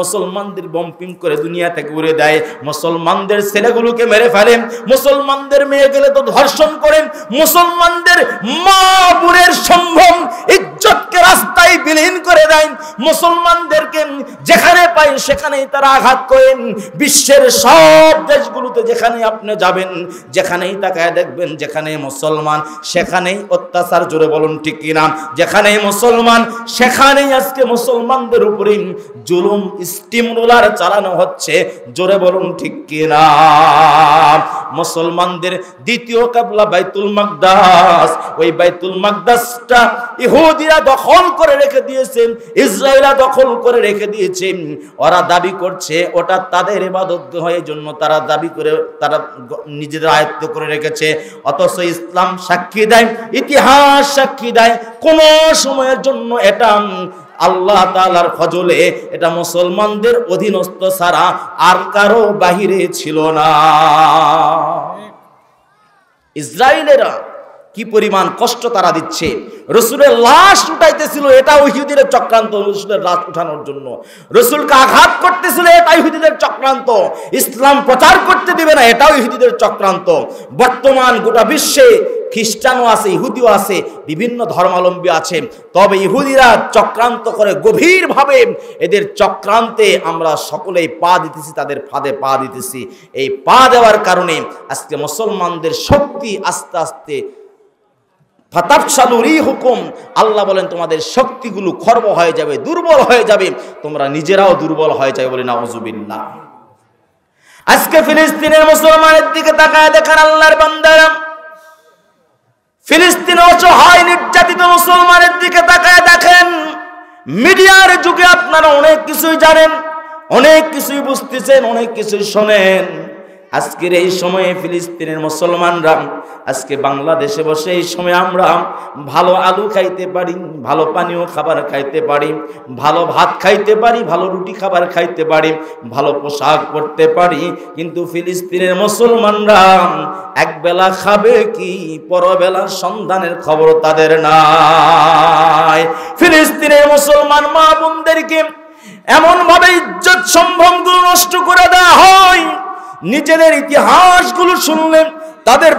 মুসলমানদের বম্পিং করে দুনিয়া থেকে উড়ে দেয়। মুসলমানদের ছেলেগুলোকে মেরে ফেলেন। মুসলমানদের মেয়ে গেলে তো ধর্ষণ করেন। মুসলমানদের মা বোনের সম্ভ্রম ইজ্জতকে রাস্তায় বিলীন করে দেন। মুসলমানদেরকে যেখানে পাই সেখানেই তারা আঘাত করেন। বিশ্বের সব দেশগুলোতে যেখানে আপনি যাবেন, যেখানেই তাকায় দেখবেন যেখানে মুসলমান সেখানেই অত্যাচার। জোরে বলুন ঠিক কিনা? যেখানেই মুসলমান সেখানেই আজকে মুসলমানদের উপরে জুলুম স্টিমুলার চালানো হচ্ছে। জোরে বলুন ঠিক কিনা? মুসলমানদের দ্বিতীয় কিবলা বাইতুল মাকদাস। ওই বাইতুল মাকদাসটা ইহুদিরা দখল করে রেখে দিয়েছেন, ইসরায়েলরা দখল করে রেখে দিয়েছে। ওরা দাবি করছে ওটা তাদের ইবাদত হয়ে জন্য তারা দাবি করে তারা নিজেদের আয়ত্ত করে রেখেছে। অথচ ইসলাম সাক্ষী দেয়, ইতিহাস সাক্ষী দেয় কোন সময়ের জন্য এটা আল্লাহ তাআলার ফজলে এটা মুসলমানদের অধীনস্থ ছাড়া আর কারো বাহিরে ছিল না। ইসরায়েলেরা কি পরিমাণ কষ্ট তারা দিচ্ছে। রাসূলের লাশ উঠাইতেছিল, এটা ইহুদিদের চক্রান্ত। রাসূলের লাশ উঠানোর জন্য রাসূলকে আঘাত করতেছিল, এটা ইহুদিদের চক্রান্ত। ইসলাম প্রচার করতে দিবে না, এটাও ইহুদিদের চক্রান্ত। বর্তমান গোটা বিশ্বে খ্রিস্টানও আছে, ইহুদিও আছে, বিভিন্ন ধর্মাবলম্বী আছে। তবে ইহুদিরা চক্রান্ত করে গভীরভাবে। এদের চক্রান্তে আমরা সকলেই পা দিতেছি, তাদের ফাঁদে পা দিতেছি। এই পা দেওয়ার কারণে আজকে মুসলমানদের শক্তি আস্তে আস্তে ফাতাফসালুরি হুকুম, আল্লাহ বলেন তোমাদের শক্তিগুলো খর্ব হয়ে যাবে, দুর্বল হয়ে যাবে, তোমরা নিজেরাও দুর্বল হয়ে যাবে। বলে নাউজুবিল্লাহ। আজকে ফিলিস্তিনের মুসলমানের দিকে তাকায় দেখেন আল্লাহর বান্দারা, ফিলিস্তিনে অসহায় নির্যাতিত মুসলমানের দিকে তাকায় দেখেন। মিডিয়ার যুগে আপনারা অনেক কিছুই জানেন, অনেক কিছুই বুঝতেছেন, অনেক কিছুই শোনেন। আজকের এই সময়ে ফিলিস্তিনের মুসলমানরা আজকে বাংলাদেশে বসে এই সময় আমরা ভালো আলু খাইতে পারি, ভালো পানীয় খাবার খাইতে পারি, ভালো ভাত খাইতে পারি, ভালো রুটি খাবার খাইতে পারি, ভালো পোশাক পরতে পারি। কিন্তু ফিলিস্তিনের মুসলমানরা একবেলা খাবে কি পরবেলার সন্ধানের খবর তাদের নাই। ফিলিস্তিনের মুসলমান মা বোনদেরকে এমন ভাবে ইজ্জত সম্ভ্রমগুলো নষ্ট করে দেওয়া হয়। নিজেদের ইতিহাসগুলো শুনলেন, তাদের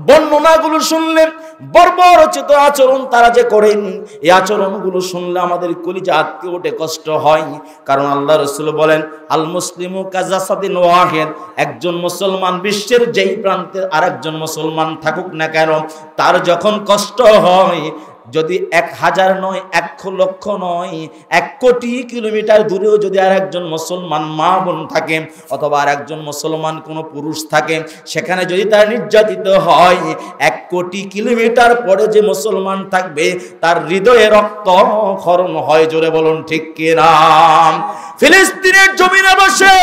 বর্ণনাগুলো শুনলেন, বর্বরচিত আচরণ তারা যে করেন, এই আচরণগুলো শুনলে আমাদের কলিজা আটকে ওঠে, কষ্ট হয়। কারণ আল্লাহ রাসূল বলেন, আল মুসলিমু কাজাসাদিন ওয়াহিদ, একজন মুসলমান বিশ্বের যেই প্রান্তে আরেকজন মুসলমান থাকুক না কেন, তার যখন কষ্ট হয়, যদি 1000 নয়, 1,00,000 নয়, 1 কোটি কিলোমিটার দূরেও যদি আর একজন মুসলমান মা বোন থাকে, অথবা আর একজন মুসলমান কোনো পুরুষ থাকে, সেখানে যদি তার নির্যাতিত হয়, 1 কোটি কিলোমিটার পরে যে মুসলমান থাকবে তার হৃদয়ে রক্ত ক্ষরণ হয়। জোরে বলুন ঠিক কিনা? ফিলিস্তিনের জমিনে বসে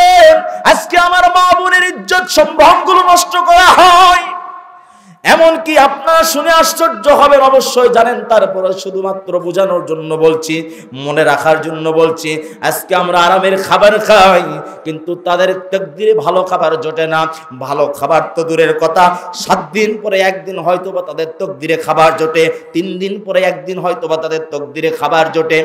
আজকে আমার মা বোনের ইজ্জত সম্ভ্রমগুলো নষ্ট করা হয়। এমনকি আপনারা শুনে আশ্চর্য হবেন, অবশ্যই জানেন, তারপরে শুধুমাত্র বোঝানোর জন্য বলছি, মনে রাখার জন্য বলছি। আজকে আমরা আরামের খাবার খাই, কিন্তু তাদের তাকদীরে ভালো খাবার জোটে না। ভালো খাবার তো দূরের কথা, 7 দিন পরে একদিন হয়তোবা তাদের তাকদীরে খাবার জোটে, 3 দিন পরে একদিন হয়তোবা তাদের তাকদীরে খাবার জোটে।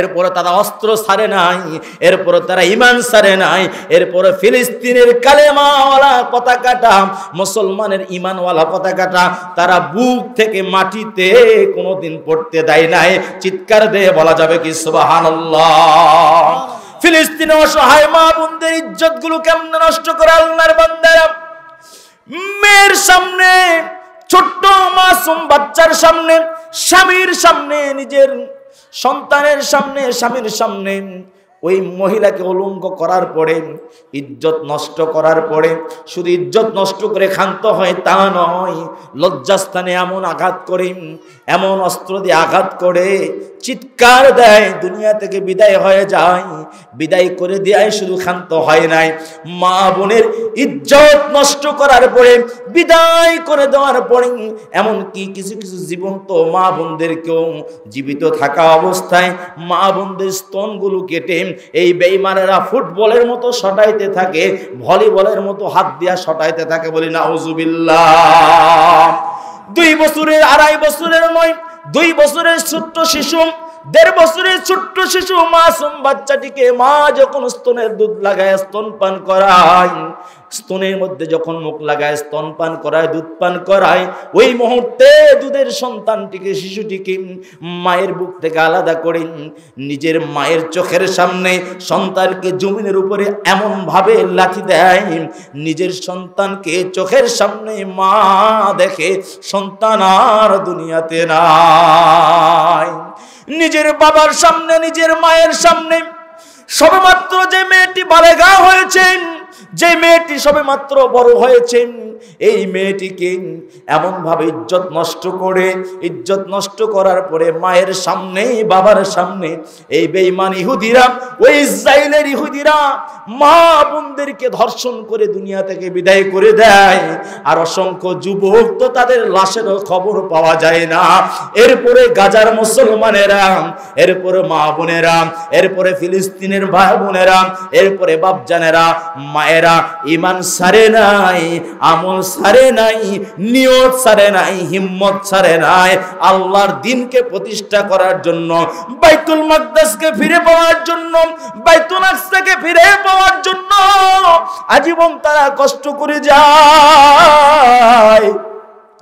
এরপরে তারা অস্ত্র ছাড়ে নাই, এরপরে তারা ঈমান ছাড়ে নাই, এরপরে ফিলিস্তিনের কালেমাওয়ালা পতাকাটা, মুসলমানের ঈমানওয়ালা পতাকাটা তারা বুক থেকে মাটিতে কোনোদিন পড়তে দেয় নাই। চিৎকার দিয়ে বলা যাবে কি সুবহানাল্লাহ? ফিলিস্তিনে অসহায় মা বোনদের ইজ্জতগুলো কেমনে নষ্ট করে আল্লাহর বান্দারা। মেয়ের সামনে, ছোট্ট মাসুম বাচ্চার সামনে, স্বামীর সামনে, নিজের সন্তানের সামনে, স্বামীর সামনে ওই মহিলাকে অলঙ্গ করার পরে, ইজ্জত নষ্ট করার পরে, শুধু ইজ্জত নষ্ট করে ক্ষান্ত হয় তা নয়, লজ্জাস্থানে এমন আঘাত করে, এমন অস্ত্র দিয়ে আঘাত করে, চিৎকার দেয়, দুনিয়া থেকে বিদায় হয়ে যায়। বিদায় করে দেয়, শুধু ক্ষান্ত হয় নাই, মা বোনের ইজ্জত নষ্ট করার পরে, বিদায় করে দেওয়ার পরে, এমনকি কিছু কিছু জীবন্ত মা বোনদেরকেও জীবিত থাকা অবস্থায় মা বোনদের স্তনগুলো কেটে এই বেঈমানেরা ফুটবলের মতো শটাইতে থাকে, ভলিবলের মতো হাত দিয়া শটাইতে থাকে। বলি নাউজুবিল্লাহ। 2 বছরের, 2.5 বছরের নয়, 2 বছরের ছোট্ট শিশু, 1.5 বছরের ছোট্ট শিশু মাসুম বাচ্চাটিকে মা যখন স্তনের দুধ লাগায় স্তনপান করায়, স্তনের মধ্যে যখন মুখ লাগায় স্তনপান করায়, দুধ পান করায়, ওই মুহূর্তে দুধের সন্তানটিকে, শিশুটিকে মায়ের বুক থেকে আলাদা করে নিজের মায়ের চোখের সামনে সন্তানকে জমিনের উপরে এমন ভাবে লাথি দেয়, নিজের সন্তানকে চোখের সামনে মা দেখে সন্তান আর দুনিয়াতে নাই। নিজের বাবার সামনে, নিজের মায়ের সামনে সবেমাত্র যে মেয়েটি বালেগা হয়েছেন, যে মেয়েটি সবেমাত্র বড় হয়েছেন, এই মেয়েটিকে এমন ভাবে ইজ্জত নষ্ট করে, ইজ্জত নষ্ট করার পরে মায়ের সামনে, বাবার সামনে এই বেঈমান ইহুদিরা, ওই ইসরায়েলের ইহুদিরা মা বোনদেরকে ধর্ষণ করে দুনিয়া থেকে বিদায় করে দেয়। আর অসংখ্য যুবক তো তাদের লাশেরও খবর পাওয়া যায় না। এরপরে গাজার মুসলমানেরা, এরপরে মা বোনেরা, এরপরে ফিলিস্তিনের ভাই বোনেরা, এরপরে বাপজানেরা, মায়েরা ঈমান ছাড়ে নাই, আমল ছাড়ে নাই, নিয়ত ছাড়ে নাই, হিম্মত ছাড়ে নাই। আল্লাহর দ্বীনকে প্রতিষ্ঠা করার জন্য, বাইতুল মাকদাসকে ফিরে পাওয়ার জন্য, বাইতুল আকসাকে ফিরে পাওয়ার জন্য আজীবন তারা কষ্ট করে যায়।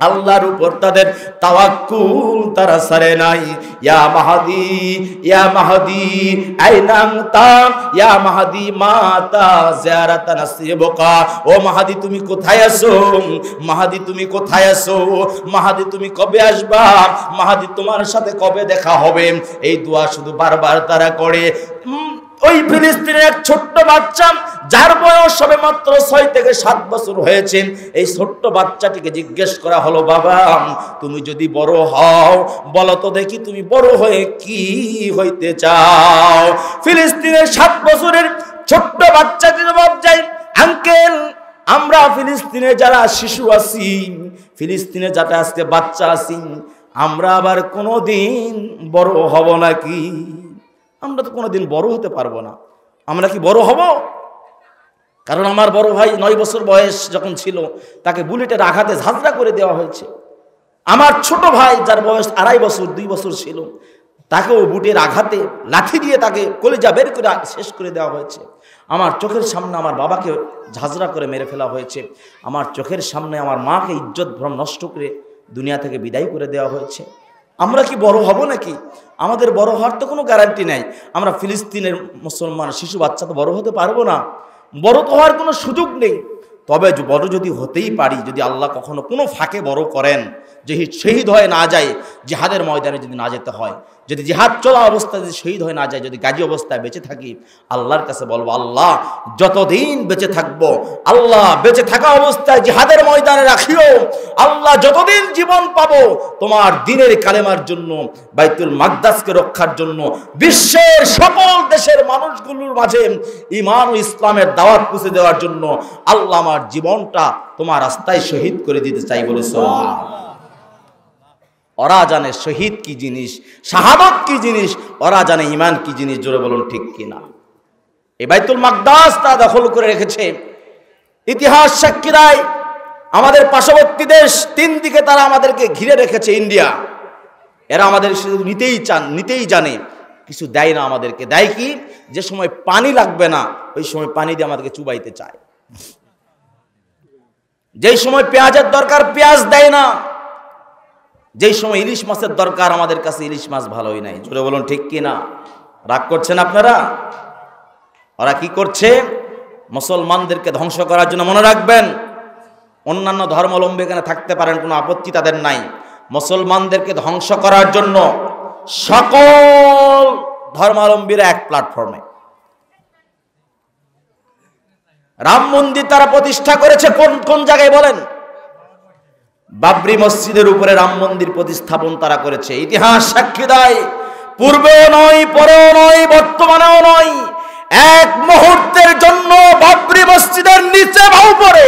আল্লাহর উপর তাদের তাওয়াক্কুল তারা ছাড়ে নাই। ইয়া মাহদি, ইয়া মাহদি আইনা আনতা, ইয়া মাহদি মাতা জিয়ারাতা নাসিবকা। ও মাহদি তুমি কোথায় আছো? মাহদি তুমি কোথায় আছো? মাহদি তুমি কবে আসবা? মাহদি তোমার সাথে কবে দেখা হবে? এই দোয়া শুধু বারবার তারা করে। ওই ফিলিস্তিনের এক ছোট্ট বাচ্চা, যার বয়স সবে মাত্র 6 থেকে 7 বছর হয়েছে, এই ছোট্ট বাচ্চাটিকে জিজ্ঞেস করা হলো, বাবা তুমি যদি বড় হও বলো তো দেখি তুমি বড় হয়ে কি হইতে চাও? ফিলিস্তিনের 7 বছরের ছোট্ট বাচ্চাটি জবাব দেয়, আঙ্কেল আমরা ফিলিস্তিনে যারা শিশু আছি, ফিলিস্তিনে যারা আজকে বাচ্চা আছি, আমরা আবার কোনোদিন বড় হব নাকি? আমরা তো কোনোদিন বড় হতে পারবো না। আমরা কি বড় হব? কারণ আমার বড় ভাই 9 বছর বয়স যখন ছিল, তাকে বুলেটের আঘাতে ঝাঁঝরা করে দেওয়া হয়েছে। আমার ছোট ভাই যার বয়স 2.5 বছর, 2 বছর ছিল, তাকেও বুটের আঘাতে লাঠি দিয়ে তাকে কলিজা বের করে শেষ করে দেওয়া হয়েছে। আমার চোখের সামনে আমার বাবাকে ঝাঁঝরা করে মেরে ফেলা হয়েছে। আমার চোখের সামনে আমার মাকে ইজ্জত ভ্রম নষ্ট করে দুনিয়া থেকে বিদায় করে দেওয়া হয়েছে। আমরা কি বড় হব নাকি? আমাদের বড় হওয়ার তো কোনো গ্যারান্টি নাই। আমরা ফিলিস্তিনের মুসলমান শিশু বাচ্চা তো বড় হতে পারবো না, বড় তো হওয়ার কোনো সুযোগ নেই। তবে বড় যদি হতেই পারি, যদি আল্লাহ কখনো কোনো ফাঁকে বড় করেন, যে শহীদ হয়ে না যায়, জিহাদের ময়দানে যদি না যেতে হয়, যদি জিহাদ চলা অবস্থায় যদি শহীদ হয়ে না যায়, যদি গাজী অবস্থায় বেঁচে থাকি, আল্লাহর কাছে বলবো, আল্লাহ যতদিন বেঁচে থাকবো, আল্লাহ বেঁচে থাকা অবস্থায় জিহাদের ময়দানে রাখিও। আল্লাহ যতদিন জীবন পাবো, তোমার দ্বীনের কালেমার জন্য, বাইতুল মাকদাসকে রক্ষার জন্য, বিশ্বের সকল দেশের মানুষগুলোর মাঝে ঈমান ও ইসলামের দাওয়াত পৌঁছে দেওয়ার জন্য আল্লাহ আমার জীবনটা তোমার রাস্তায় শহীদ করে দিতে চাই বলে সুবহানাল্লাহ। ওরা জানে শহীদ কি জিনিস, শাহাদত কি জিনিস, ওরা জানে ঈমান কি জিনিস। জোরে বলুন ঠিক কিনা? এই বাইতুল মাকদাস তা দখল করে রেখেছে। ইতিহাস সাক্ষী দেয়, আমাদের পার্শ্ববর্তী দেশ, তিন দিকে তারা আমাদেরকে ঘিরে রেখেছে। ইন্ডিয়া, এরা আমাদের শুধু নিতেই জানে, কিছু দেয় না আমাদেরকে। দেয় কি? যে সময় পানি লাগবে না, ওই সময় পানি দিয়ে আমাদেরকে চুবাইতে চায়। যেই সময় পেঁয়াজের দরকার, পেঁয়াজ দেয় না। যেই সময় ইলিশ মাছের দরকার, আমাদের কাছে ইলিশ মাছ ভালোই নাই। জোরে বলুন ঠিক কিনা? রাগ করছেন আপনারা? ওরা কি করছে? মুসলমানদেরকে ধ্বংস করার জন্য। মনে রাখবেন, অন্যান্য ধর্মাবলম্বী এখানে থাকতে পারেন, কোনো আপত্তি তাদের নাই। মুসলমানদেরকে ধ্বংস করার জন্য সকল ধর্মাবলম্বীরা এক প্ল্যাটফর্মে। রাম মন্দির তারা প্রতিষ্ঠা করেছে কোন কোন জায়গায় বলেন? বাবরি মসজিদের উপরে রাম মন্দির প্রতিস্থাপন তারা করেছে। ইতিহাস সাক্ষী দেয়, পূর্বেও নয়, পরেও নয়, বর্তমানেও নয়, এক মুহূর্তের জন্য বাবরি মসজিদের নিচে ভাও পড়ে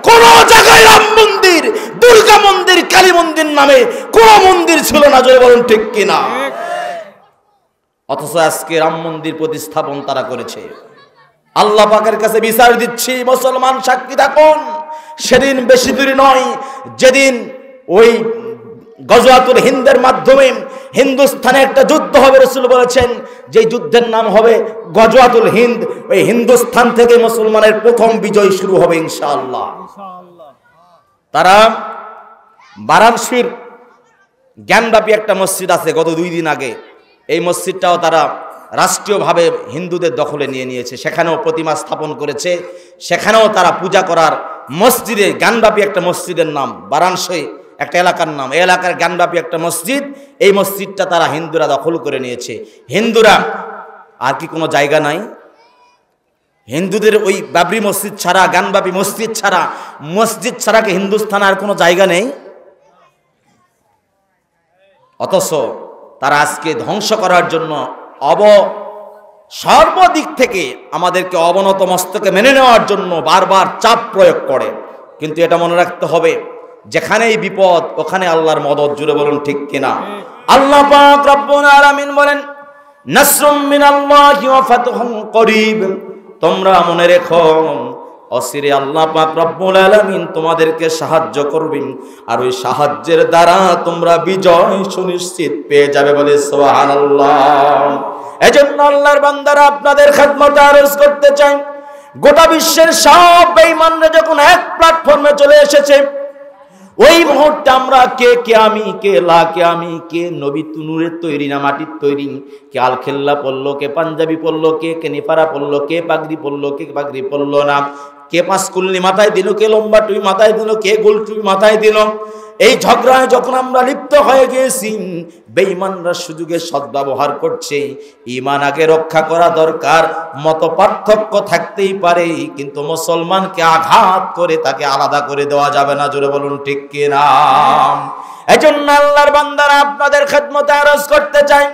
কোন জায়গায় রাম মন্দির, দুর্গা মন্দির, কালী মন্দির নামে কোন মন্দির ছিল না। জোরে বলুন ঠিক কিনা? অথচ আজকে রাম মন্দির প্রতিস্থাপন তারা করেছে। আল্লাহ পাকের কাছে বিচার দিচ্ছি, মুসলমান সাক্ষী থাকুন। সেদিন বেশি দূরে নয়, যেদিন ওই গজওয়াতুল হিন্দের মাধ্যমে হিন্দুস্তানে একটা যুদ্ধ হবে। রাসূল বলেছেন যে যুদ্ধের নাম হবে গজওয়াতুল হিন্দ। ওই হিন্দুস্তান থেকে মুসলমানের প্রথম বিজয় শুরু হবে ইনশাআল্লাহ। তারা বারাণসীর জ্ঞানব্যাপী একটা মসজিদ আছে, গত 2 দিন আগে এই মসজিদটাও তারা রাষ্ট্রীয়ভাবে হিন্দুদের দখলে নিয়ে নিয়েছে। সেখানেও প্রতিমা স্থাপন করেছে, সেখানেও তারা পূজা করার মসজিদে, জ্ঞানব্যাপী একটা মসজিদের নাম, বারাণসী একটা এলাকার নাম, এই এলাকার জ্ঞানব্যাপী একটা মসজিদ, এই মসজিদটা তারা হিন্দুরা দখল করে নিয়েছে। হিন্দুরা আর কি কোনো জায়গা নাই? হিন্দুদের ওই বাবরি মসজিদ ছাড়া, জ্ঞানব্যাপী মসজিদ ছাড়া কি হিন্দুস্থান আর কোনো জায়গা নেই? অথচ তারা আজকে ধ্বংস করার জন্য সর্বদিক থেকে আমাদেরকে অবনত মস্তকে মেনে নেওয়ার জন্য বারবার চাপ প্রয়োগ করে। কিন্তু এটা মনে রাখতে হবে, যেখানেই বিপদ ওখানে আল্লাহর মদদ। জুড়ে বলুন ঠিক কিনা? আল্লাহ পাক রব্বুল আলামিন বলেন, নাসরুম মিনাল্লাহি ওয়া ফাতহুন করিব। তোমরা মনে রেখো, অচিরে আল্লাহ পাক রব্বুল আলামিন তোমাদেরকে সাহায্য করবেন, আর ওই সাহায্যের দ্বারা তোমরা বিজয় সুনিশ্চিত পেয়ে যাবে বলে সুবহানাল্লাহ। এজন্য আল্লাহর বান্দারা আপনাদের খেদমতে আরজ করতে চাই, গোটা বিশ্বের সব বেঈমানরা যখন এক প্ল্যাটফর্মে চলে এসেছে, ওই মুহূর্তে আমরা কে আমি, কে লা কে আমি, কে নবী তুনুরের তৈরি না মাটির তৈরি, কে আলখেল্লা পড়লো, কে পাঞ্জাবি পড়লো, কে নিফারা পড়লো, কে পাগড়ি পড়লো, কে পাগড়ি পড়লো না, কে পাঁচকুল্লি মাথায় দিল, কে লম্বা টুপি মাথায় দিল, কে গোল টুপি মাথায় দিল। এই ঝগড়ায় যখন আমরা লিপ্ত হয়ে গিয়েছি, বেঈমানরা সুযোগের সদ্ব্যবহার করছে। ঈমান আগে রক্ষা করা দরকার। মত পার্থক্য থাকতেই পারে, কিন্তু মুসলমানকে আঘাত করে তাকে আলাদা করে দেওয়া যাবে না। জোরে বলুন ঠিক কিনা? এজন্য আল্লাহর বান্দারা আপনাদের খেদমতে আরজ করতে চাই,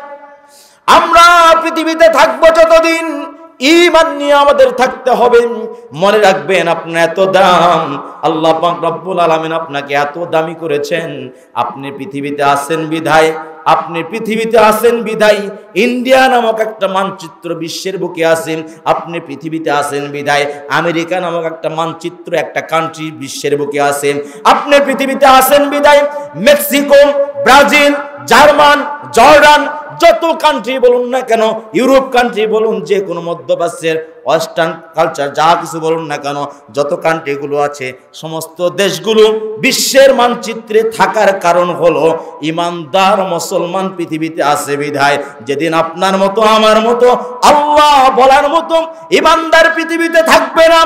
আমরা পৃথিবীতে থাকবো যতদিন ঈমান নিয়ে আমাদের থাকতে হবে। মনে রাখবেন, আপনার এত দাম, আল্লাহ পাক রব্বুল আলামিন আপনাকে এত দামি করেছেন। আপনি পৃথিবীতে আছেন বিধায় ইন্ডিয়া নামক একটা মানচিত্র বিশ্বের বুকে আছেন। আপনি পৃথিবীতে আছেন বিধায় আমেরিকা নামক একটা মানচিত্র, একটা কান্ট্রি বিশ্বের বুকে আছেন। আপনি পৃথিবীতে আছেন বিধায় মেক্সিকো, ব্রাজিল, জার্মান, জর্ডান, যত কান্ট্রি বলুন না কেন, ইউরোপ কান্ট্রি বলুন, যে কোনো মধ্যপ্রাচ্যের ওয়েস্টার্ন কালচার যা কিছু বলুন না কেন, যত কান্ট্রিগুলো আছে, সমস্ত দেশগুলো বিশ্বের মানচিত্রে থাকার কারণ হলো ইমানদার মুসলমান পৃথিবীতে আছে বিধায়। যেদিন আপনার মতো আমার মতো আল্লাহ বলার মতো ইমানদার পৃথিবীতে থাকবে না,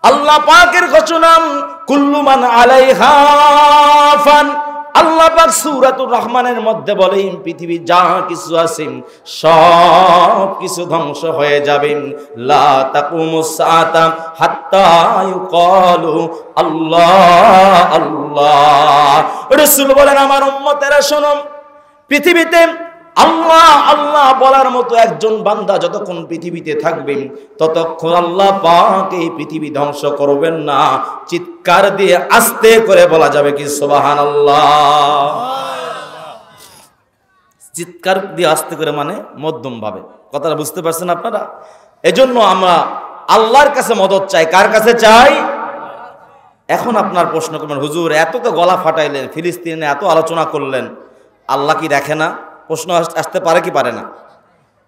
আল্লাহ পাকের ঘোষণা, কুল্লু মান আলাইহা ফান। আল্লাহ পাক সূরাতুর রহমানের মধ্যে বলেন পৃথিবী যা কিছু আছে সব কিছু ধ্বংস হয়ে যাবে। লা তাকুমুস সাআতা হাত্তা ইউকালু আল্লাহ আল্লাহ। রাসূল বলেন আমার উম্মতেরা শোনো, পৃথিবীতে আল্লাহ আল্লাহ বলার মতো একজন বান্দা যতক্ষণ পৃথিবীতে থাকবেন ততক্ষণ আল্লাহ পাক এই পৃথিবী ধ্বংস করবেন না। চিৎকার দিয়ে আস্তে করে বলা যাবে কি সুবহানাল্লাহ? চিৎকার দিয়ে আস্তে করে মানে মধ্যম ভাবে, কথাটা বুঝতে পারছেন আপনারা? এজন্য আমরা আল্লাহর কাছে মদদ চাই। কার কাছে চাই? এখন আপনার প্রশ্ন করবেন, হুজুর এত তো গলা ফাটাইলেন, ফিলিস্তিনে এত আলোচনা করলেন, আল্লাহ কি দেখে না? প্রশ্ন আসতে পারে কি পারে না?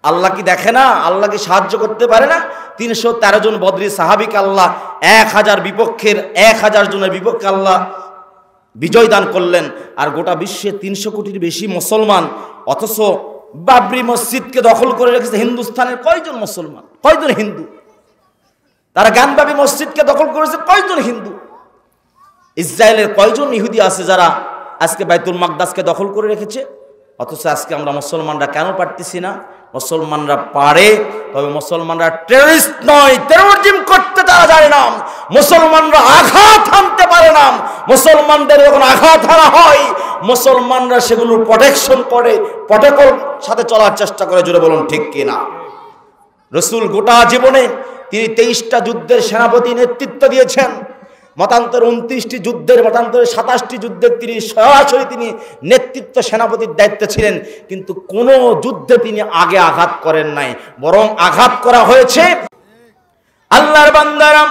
আল্লাহ কি দেখে না? আল্লাহ কি সাহায্য করতে পারে না? 313 জন বদরি সাহাবীকে আল্লাহ 1000 বিপক্ষের 1000 জনের বিপক্ষে আল্লাহ বিজয় দান করলেন। আর গোটা বিশ্বে 300 কোটির বেশি মুসলমান, অথচ বাবরি মসজিদকে দখল করে রেখেছে হিন্দুস্তানের কয়জন মুসলমান, কয়জন হিন্দু? তারা গানবাবি মসজিদকে দখল করেছে কয়জন হিন্দু? ইসরায়েলের কয়জন ইহুদি আছে যারা আজকে বাইতুল মাকদাসকে দখল করে রেখেছে? অথচ আজকে আমরা মুসলমানরা কেন পারতেছি না? মুসলমানরা পারে, তবে মুসলমানরা টেররিস্ট নয়, টেরোরিজম করতে তারা জানে না। মুসলমানরা আঘাত হানতে পারে না। মুসলমানদের যখন আঘাত হানা হয় মুসলমানরা সেগুলোর প্রোটেকশন করে, প্রটোকল সাথে চলার চেষ্টা করে। জোরে বলুন ঠিক কিনা? রাসূল গোটা জীবনে তিনি 23টা যুদ্ধের সেনাপতি নেতৃত্ব দিয়েছেন। মতান্তর 29টি যুদ্ধের, মতান্তরে 27টি যুদ্ধের তিনি সরাসরি তিনি নেতৃত্ব সেনাপতির দায়িত্বে ছিলেন, কিন্তু কোন যুদ্ধে তিনি আগে আঘাত করেন নাই, বরং আঘাত করা হয়েছে আল্লাহর বান্দারা।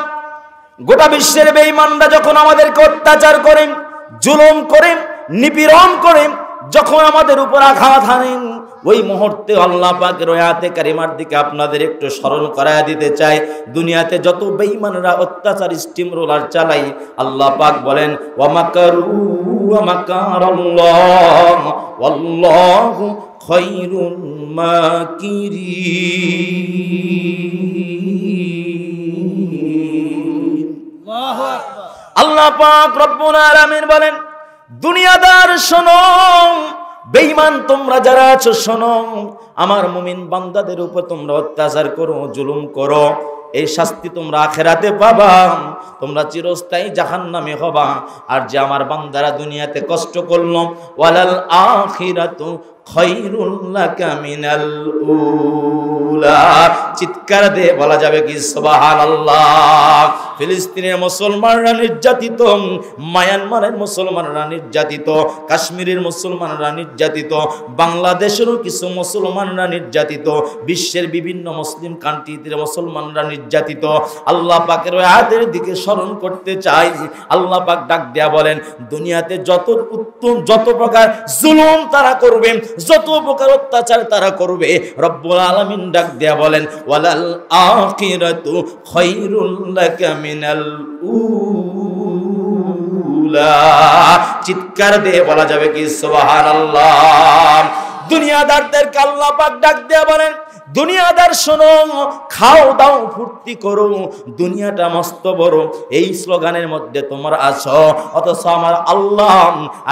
গোটা বিশ্বের বেঈমানরা যখন আমাদেরকে অত্যাচার করেন, জুলুম করেন, নিপীড়ন করেন, যখন আমাদের উপর আঘাত হানেন, ওই মুহূর্তে আল্লাহ পাকের আয়াতে কারিমার দিকে আপনাদের একটু স্মরণ করায় দিতে চাই। দুনিয়াতে যত বেঈমানরা অত্যাচার স্টিম রোলার চালায়, আল্লাহ পাক বলেন ওয়া মাকারু ওয়া মাকারাল্লাহ ওয়াল্লাহু খায়রুল মাকিরিন। আল্লাহু আকবার। আল্লাহ পাক রব্বুল আলামিন বলেন, দুনিয়াদার শোনো, বেঈমান তোমরা যারা আছো শোনো, আমার মুমিন বান্দাদের উপর তোমরা অত্যাচার করো, জুলুম করো, এই শাস্তি তোমরা আখিরাতে পাবা, তোমরা চিরস্থায়ী জাহান্নামে হবা। আর যে আমার বান্দারা দুনিয়াতে কষ্ট করলো, ওয়ালাল আখিরাতু খায়রুল লাকা মিনাল উলা। চিৎকার দিয়ে বলা যাবে কি সুবহানাল্লাহ? ফিলিস্তিনের মুসলমানরা নির্যাতিত, মায়ানমারের মুসলমানরা নির্যাতিত, কাশ্মীরের মুসলমানরা নির্যাতিত, বাংলাদেশেরও কিছু মুসলমানরা নির্যাতিত, বিশ্বের বিভিন্ন মুসলিম কান্ট্রিতে মুসলমানরা নির্যাতিত। আল্লাহ পাকের আয়াতের দিকে স্মরণ করতে চাই। আল্লাহ পাক ডাক দেয়া বলেন, দুনিয়াতে যত উত্তম যত প্রকার জুলুম তারা করবে, যত প্রকার অত্যাচার তারা করবে, রব্বুল আলামিন ডাক দেয়া বলেন ওয়ালাল আখিরাতু খায়রুল লাকা মিনাল উলা। চিৎকার দিয়ে বলা যাবে কি সুবহানাল্লাহ? দুনিয়াদারদেরকে আল্লাহ পাক ডাক দেয়া বলেন, দুনিয়াদার শোনো, খাও দাও ফুর্তি করো, দুনিয়াটা মস্ত বড়, এই স্লোগানের মধ্যে তোমরা আছো। অথচ আমার আল্লাহ,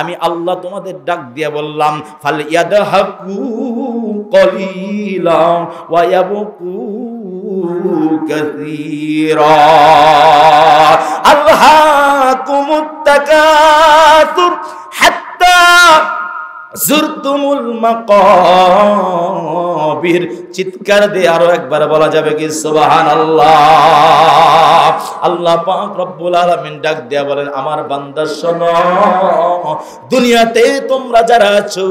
আমি আল্লাহ তোমাদের ডাক দিয়ে বললাম ফাল ইয়াদহাকু কলিলা ওয়া ইয়াবকু কাসীরা আলহাকুমুত তাকাসুর হাত্তা যুরতুমুল মাকাবির। চিৎকার দিয়ে আরো একবার বলা যাবে কি সুবহানাল্লাহ? আল্লাহ পাক রব্বুল আলামিন ডাক দেয়া বলেন, আমার বান্দা শোনো, দুনিয়াতে তোমরা যারা আছো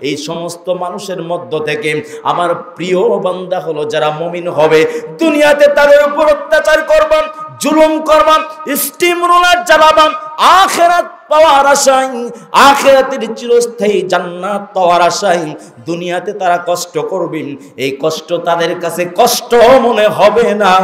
এই সমস্ত মানুষের মধ্য থেকে আমার প্রিয় বান্দা হলো যারা মুমিন হবে, দুনিয়াতে তাদের উপর অত্যাচার করবাম, জুলুম করবাম, স্টিম রোলার চালাবাম, আখিরাত পাওয়ার আশায়, আখিরাতের চিরস্থায়ী জান্নাত পাওয়ার আশায় দুনিয়াতে তারা কষ্ট করবেন। এই কষ্ট তাদের কাছে কষ্ট মনে হবে না,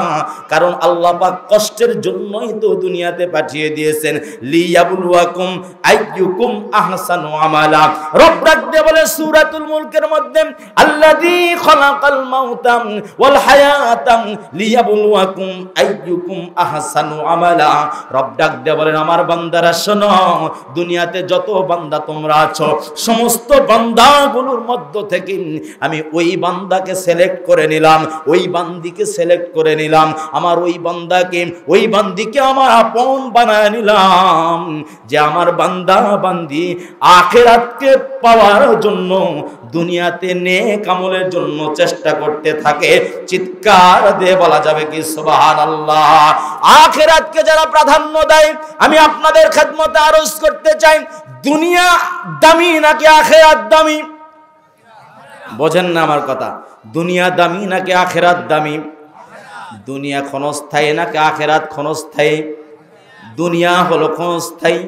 কারণ আল্লাহ পাক কষ্টের জন্যই তো দুনিয়াতে পাঠিয়ে দিয়েছেন। লিয়াবলুয়াকুম আইয়ুকুম আহসানু আমালা। রব রাখতে বলে সূরাতুল মুলকের মধ্যে, আল্লাযী খালাকাল মাউতা ওয়াল হায়াতা লিয়াবলুয়াকুম আইয়ুকুম আহসানু আমালা। রব ডাকতে বলেন, আমার বান্দারা শোনো, দুনিয়াতে যত বান্দা তোমরা আছো, সমস্ত বান্দাগুলোর মধ্য থেকে আমি ওই বান্দাকে সিলেক্ট করে নিলাম, ওই বান্দিকে সিলেক্ট করে নিলাম, আমার ওই বান্দাকে, ওই বান্দিকে আমার আপন বানায় নিলাম, যে আমার বান্দা বান্দি আখিরাতকে পাওয়ার জন্য দুনিয়াতে নেক আমলের জন্য চেষ্টা করতে থাকে। চিৎকার দিয়ে বলা যাবে কি সুবহানাল্লাহ। আখিরাতকে যারা প্রাধান্য দেয়, আমি আপনাদের খেদমতে আরজ করতে চাই, দুনিয়া দামি নাকি আখিরাত দামি? বোঝেন না আমার কথা? দুনিয়া দামি নাকি আখিরাত দামি? দুনিয়া ক্ষণস্থায়ী নাকি আখিরাত ক্ষণস্থায়ী? দুনিয়া হলো ক্ষণস্থায়ী।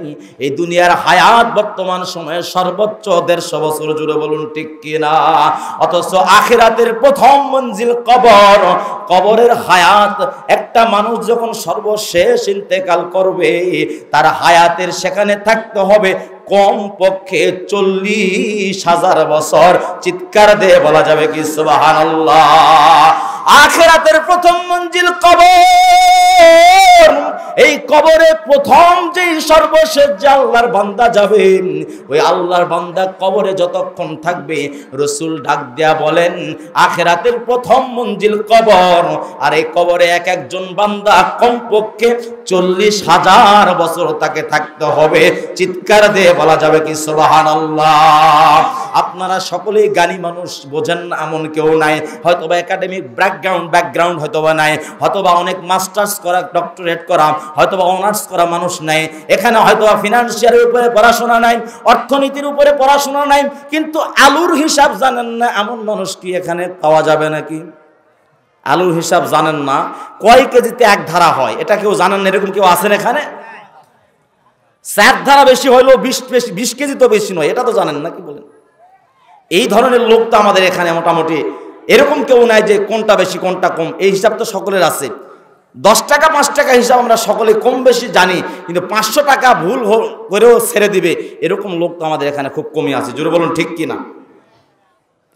এই দুনিয়ার হায়াত বর্তমান সময়ে সর্বোচ্চ 150 বছর জুড়ে, বলুন ঠিক কিনা? অথচ আখিরাতের প্রথম মঞ্জিল কবর, কবরের হায়াত, একটা মানুষ যখন সর্বশেষ ইন্তেকাল করবে, তার হায়াতের সেখানে থাকতে হবে কম পক্ষে 40,000 বছর। চিৎকার দিয়ে বলা যাবে কি সুবহানাল্লাহ। আখিরাতের প্রথম মঞ্জিল কবর। এই কবরে প্রথম যেই সর্বশেষ যে আল্লাহর বান্দা যাবেন, ওই আল্লাহর বান্দা কবরে যতক্ষণ থাকবে, রাসূল ডাক দেয়া বলেন, আখিরাতের প্রথম মঞ্জিল কবর। আর এই কবরে এক একজন বান্দা কমপক্ষে 40,000 বছর তাকে থাকতে হবে। চিৎকার দিয়ে বলা যাবে কি সুবহানাল্লাহ। আপনারা সকলেই জ্ঞানী মানুষ, বোঝেন না এমন কেউ নাই। হয়তোবা একাডেমিক ব্যাকগ্রাউন্ড হয়তোবা নাই, হয়তোবা অনেক মাস্টার্স করা, ডক্টরেট করা, হয়তোবা অনার্স করা মানুষ নাই এখানে, হয়তোবা ফিনান্সিয়ালের উপরে পড়াশোনা নাই, অর্থনীতির উপরে পড়াশোনা নাই, কিন্তু আলুর হিসাব জানেন না এমন মানুষ কি এখানে পাওয়া যাবে নাকি? আলুর হিসাব জানেন না, কয় কেজিতে এক ধারা হয় এটা কেউ জানেন না, এরকম কেউ আছেন এখানে? 4 ধারা বেশি হইলেও 20 কেজি তো বেশি নয়, এটা তো জানেন না, কি বলেন? এই ধরনের লোক তো আমাদের এখানে মোটামুটি, এরকম কেউ নাই যে কোনটা বেশি কোনটা কম, এই হিসাব তো সকলের আছে। 10 টাকা 5 টাকা হিসাব আমরা সকলে কম বেশি জানি, কিন্তু 500 টাকা ভুল করেও ছেড়ে দিবে এরকম লোক তো আমাদের এখানে খুব কমই আছে। জোরে বলুন ঠিক কিনা?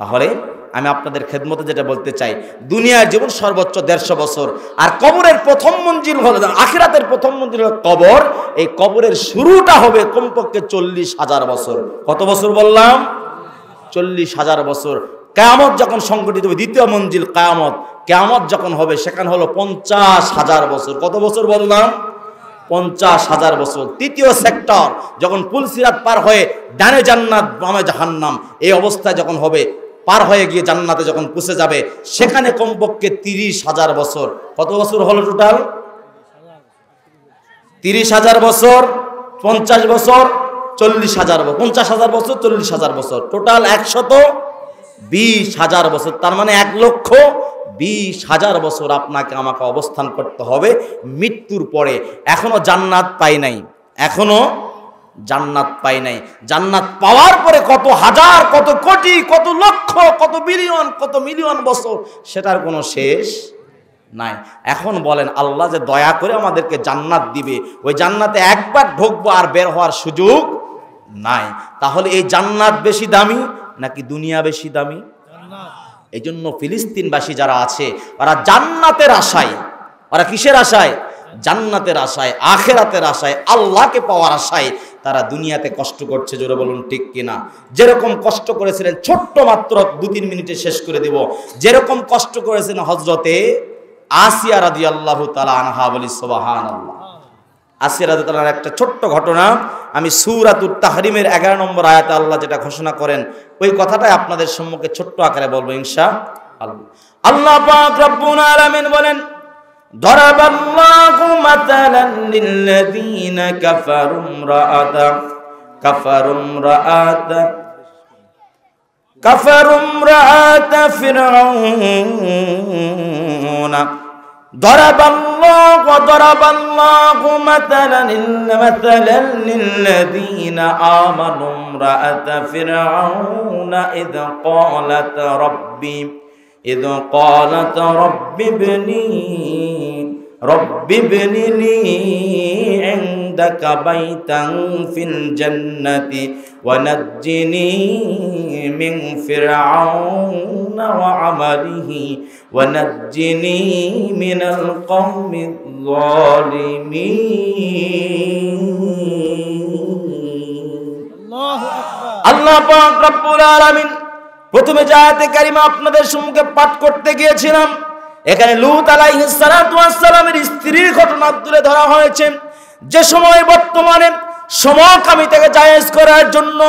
তাহলে আমি আপনাদের খেদমতে যেটা বলতে চাই, দুনিয়ার জীবন সর্বোচ্চ 150 বছর, আর কবরের প্রথম মঞ্জিল হলো, আখিরাতের প্রথম মঞ্জিল হলো কবর। এই কবরের শুরুটা হবে কমপক্ষে 40,000 বছর। কত বছর বললাম? 40,000 বছর। কিয়ামত যখন সংঘটিত হবে, দ্বিতীয় মঞ্জিল কিয়ামত, কিয়ামত যখন হবে সেখানে হলো 50,000 বছর। কত বছর বললাম? 50,000 বছর। তৃতীয় সেক্টর যখন পুলসিরাত পার হয়ে ডানে জান্নাত বামে জাহান্নাম, এই অবস্থায় যখন হবে, পার হয়ে গিয়ে জান্নাতে যখন পৌঁছে যাবে, সেখানে কমপক্ষে 30,000 বছর। কত বছর হলো টোটাল? 30,000 বছর, 50 বছর, 40,000 বছর, 50,000 বছর, 40,000 বছর, টোটাল 120,000 বছর। তার মানে 1,20,000 বছর আপনাকে আমাকে অবস্থান করতে হবে মৃত্যুর পরে। এখনো জান্নাত পাই নাই, এখনো জান্নাত পাই নাই। জান্নাত পাওয়ার পরে কত হাজার, কত কোটি, কত লক্ষ, কত বিলিয়ন, কত মিলিয়ন বছর, সেটার কোনো শেষ নাই। এখন বলেন, আল্লাহ যে দয়া করে আমাদেরকে জান্নাত দিবে, ওই জান্নাতে একবার ঢুকবো আর বের হওয়ার সুযোগ নাই। তাহলে এই জান্নাত বেশি দামি নাকি দুনিয়া বেশি দামি? এই জন্য ফিলিস্তিনবাসী যারা আছে, ওরা জান্নাতের আশায়, ওরা কিসের আশায়? জান্নাতের আশায়, আখিরাতের আশায়, আল্লাহকে পাওয়ার আশায় তারা দুনিয়াতে কষ্ট করছে। জোরে বলুন ঠিক কিনা? যেরকম কষ্ট করেছিলেন, ছোট্ট মাত্র 2-3 মিনিটে শেষ করে দেব, যেরকম কষ্ট করেছেন হযরতে আসিয়া রাদিয়াল্লাহু তাআলা আনহা, বলি সুবহানাল্লাহ। আসিয়া রাদিয়াল্লাহু তাআলার একটা ছোট্ট ঘটনা আমি সূরাতুত তাহরিমের 11 নম্বর আয়াতে আল্লাহ যেটা ঘোষণা করেন, ওই কথাটাই আপনাদের সম্মুখে ছোট্ট আকারে বলবো ইনশাআল্লাহ। আল্লাহ পাক রব্বুল আলামিন বলেন, দরাবাল্লাহু মাতালান লিল্লাযীনা কাফারু ইমরাআতা ফিরআউনা ضرب الله مثلا للذين آمنوا امرأة فرعون إذ قالت رب ابن لي عندك بيتا في الجنة ونجني من فرعون وعمله ونجني من القوم الظالمين আল্লাহ পাক রব্বুল আলামিন প্রথমে যে আয়াতে কারিমা আপনাদের সম্মুখে পাঠ করতে গিয়েছিলাম, এখানে লূত আলাইহিস সালাতু ওয়াস সালামের স্ত্রীর ঘটনা তুলে ধরা হয়েছে। যে সময় বর্তমানে সমকামিতাকে জায়েজ করার জন্য,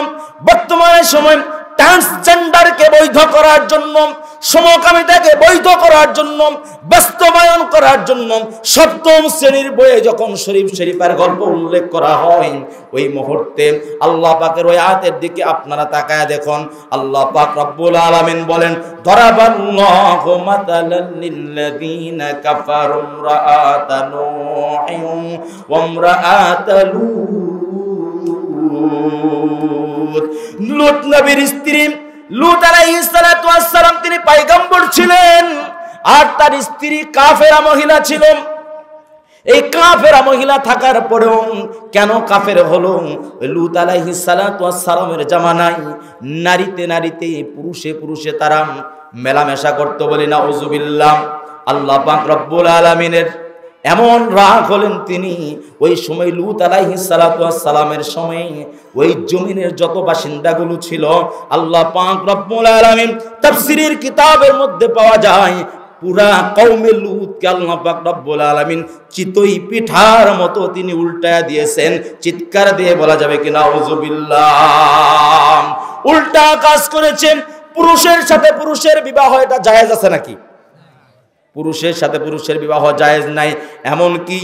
বর্তমানে সময় ট্রান্সজেন্ডারকে বৈধ করার জন্য, সমকামিতাকে বৈধ করার জন্য, বাস্তবায়ন করার জন্য সপ্তম শ্রেণীর বইয়ে যখন শরীফের গল্প উল্লেখ করা হয়, ওই মুহূর্তে আল্লাহ পাকের ওই আয়াতের দিকে আপনারা তাকায় দেখুন। আল্লাহ পাক রব্বুল আলামিন বলেন, দরাবাল্লাহু মাতালাল লিল্লাযীনা কাফারু ইমরাআতা নূহিন ওয়া ইমরাআতা লূত নবীর স্ত্রী লূত আলাইহিস সালাতু ওয়াস সালাম তিনি পয়গম্বর ছিলেন, আর তার স্ত্রী কাফেরা মহিলা ছিল। এই কাফেরা মহিলা থাকার পরেও কেন কাফের হলো? লূত আলাইহিস সালাতু ওয়াস সালামের জামানায় নারীতে পুরুষে তারা মেলামেশা করতে, বলি নাউযুবিল্লাহ। আল্লাহ পাক রব্বুল আলামিনের এমন রাগ হলেন তিনি, ওই সময় লূত আলাইহিস সালাতু ওয়াস সালামের সময় ওই জমিনের যত বাসিন্দাগুলো ছিল, আল্লাহ পাক রব্বুল আলামিন তাফসীরের কিতাবের মধ্যে পাওয়া যায় পুরা কওমে লূতকে আল্লাহ পাক রব্বুল আলামিন চিতই পিঠার মতো তিনি উল্টায়া দিয়েছেন। চিৎকার দিয়ে বলা যাবে কি নাউযুবিল্লাহ? উল্টা কাজ করেছেন। পুরুষের সাথে পুরুষের বিবাহ এটা জায়েজ আছে নাকি? পুরুষের সাথে পুরুষের বিবাহ জায়েজ নাই। এমন কি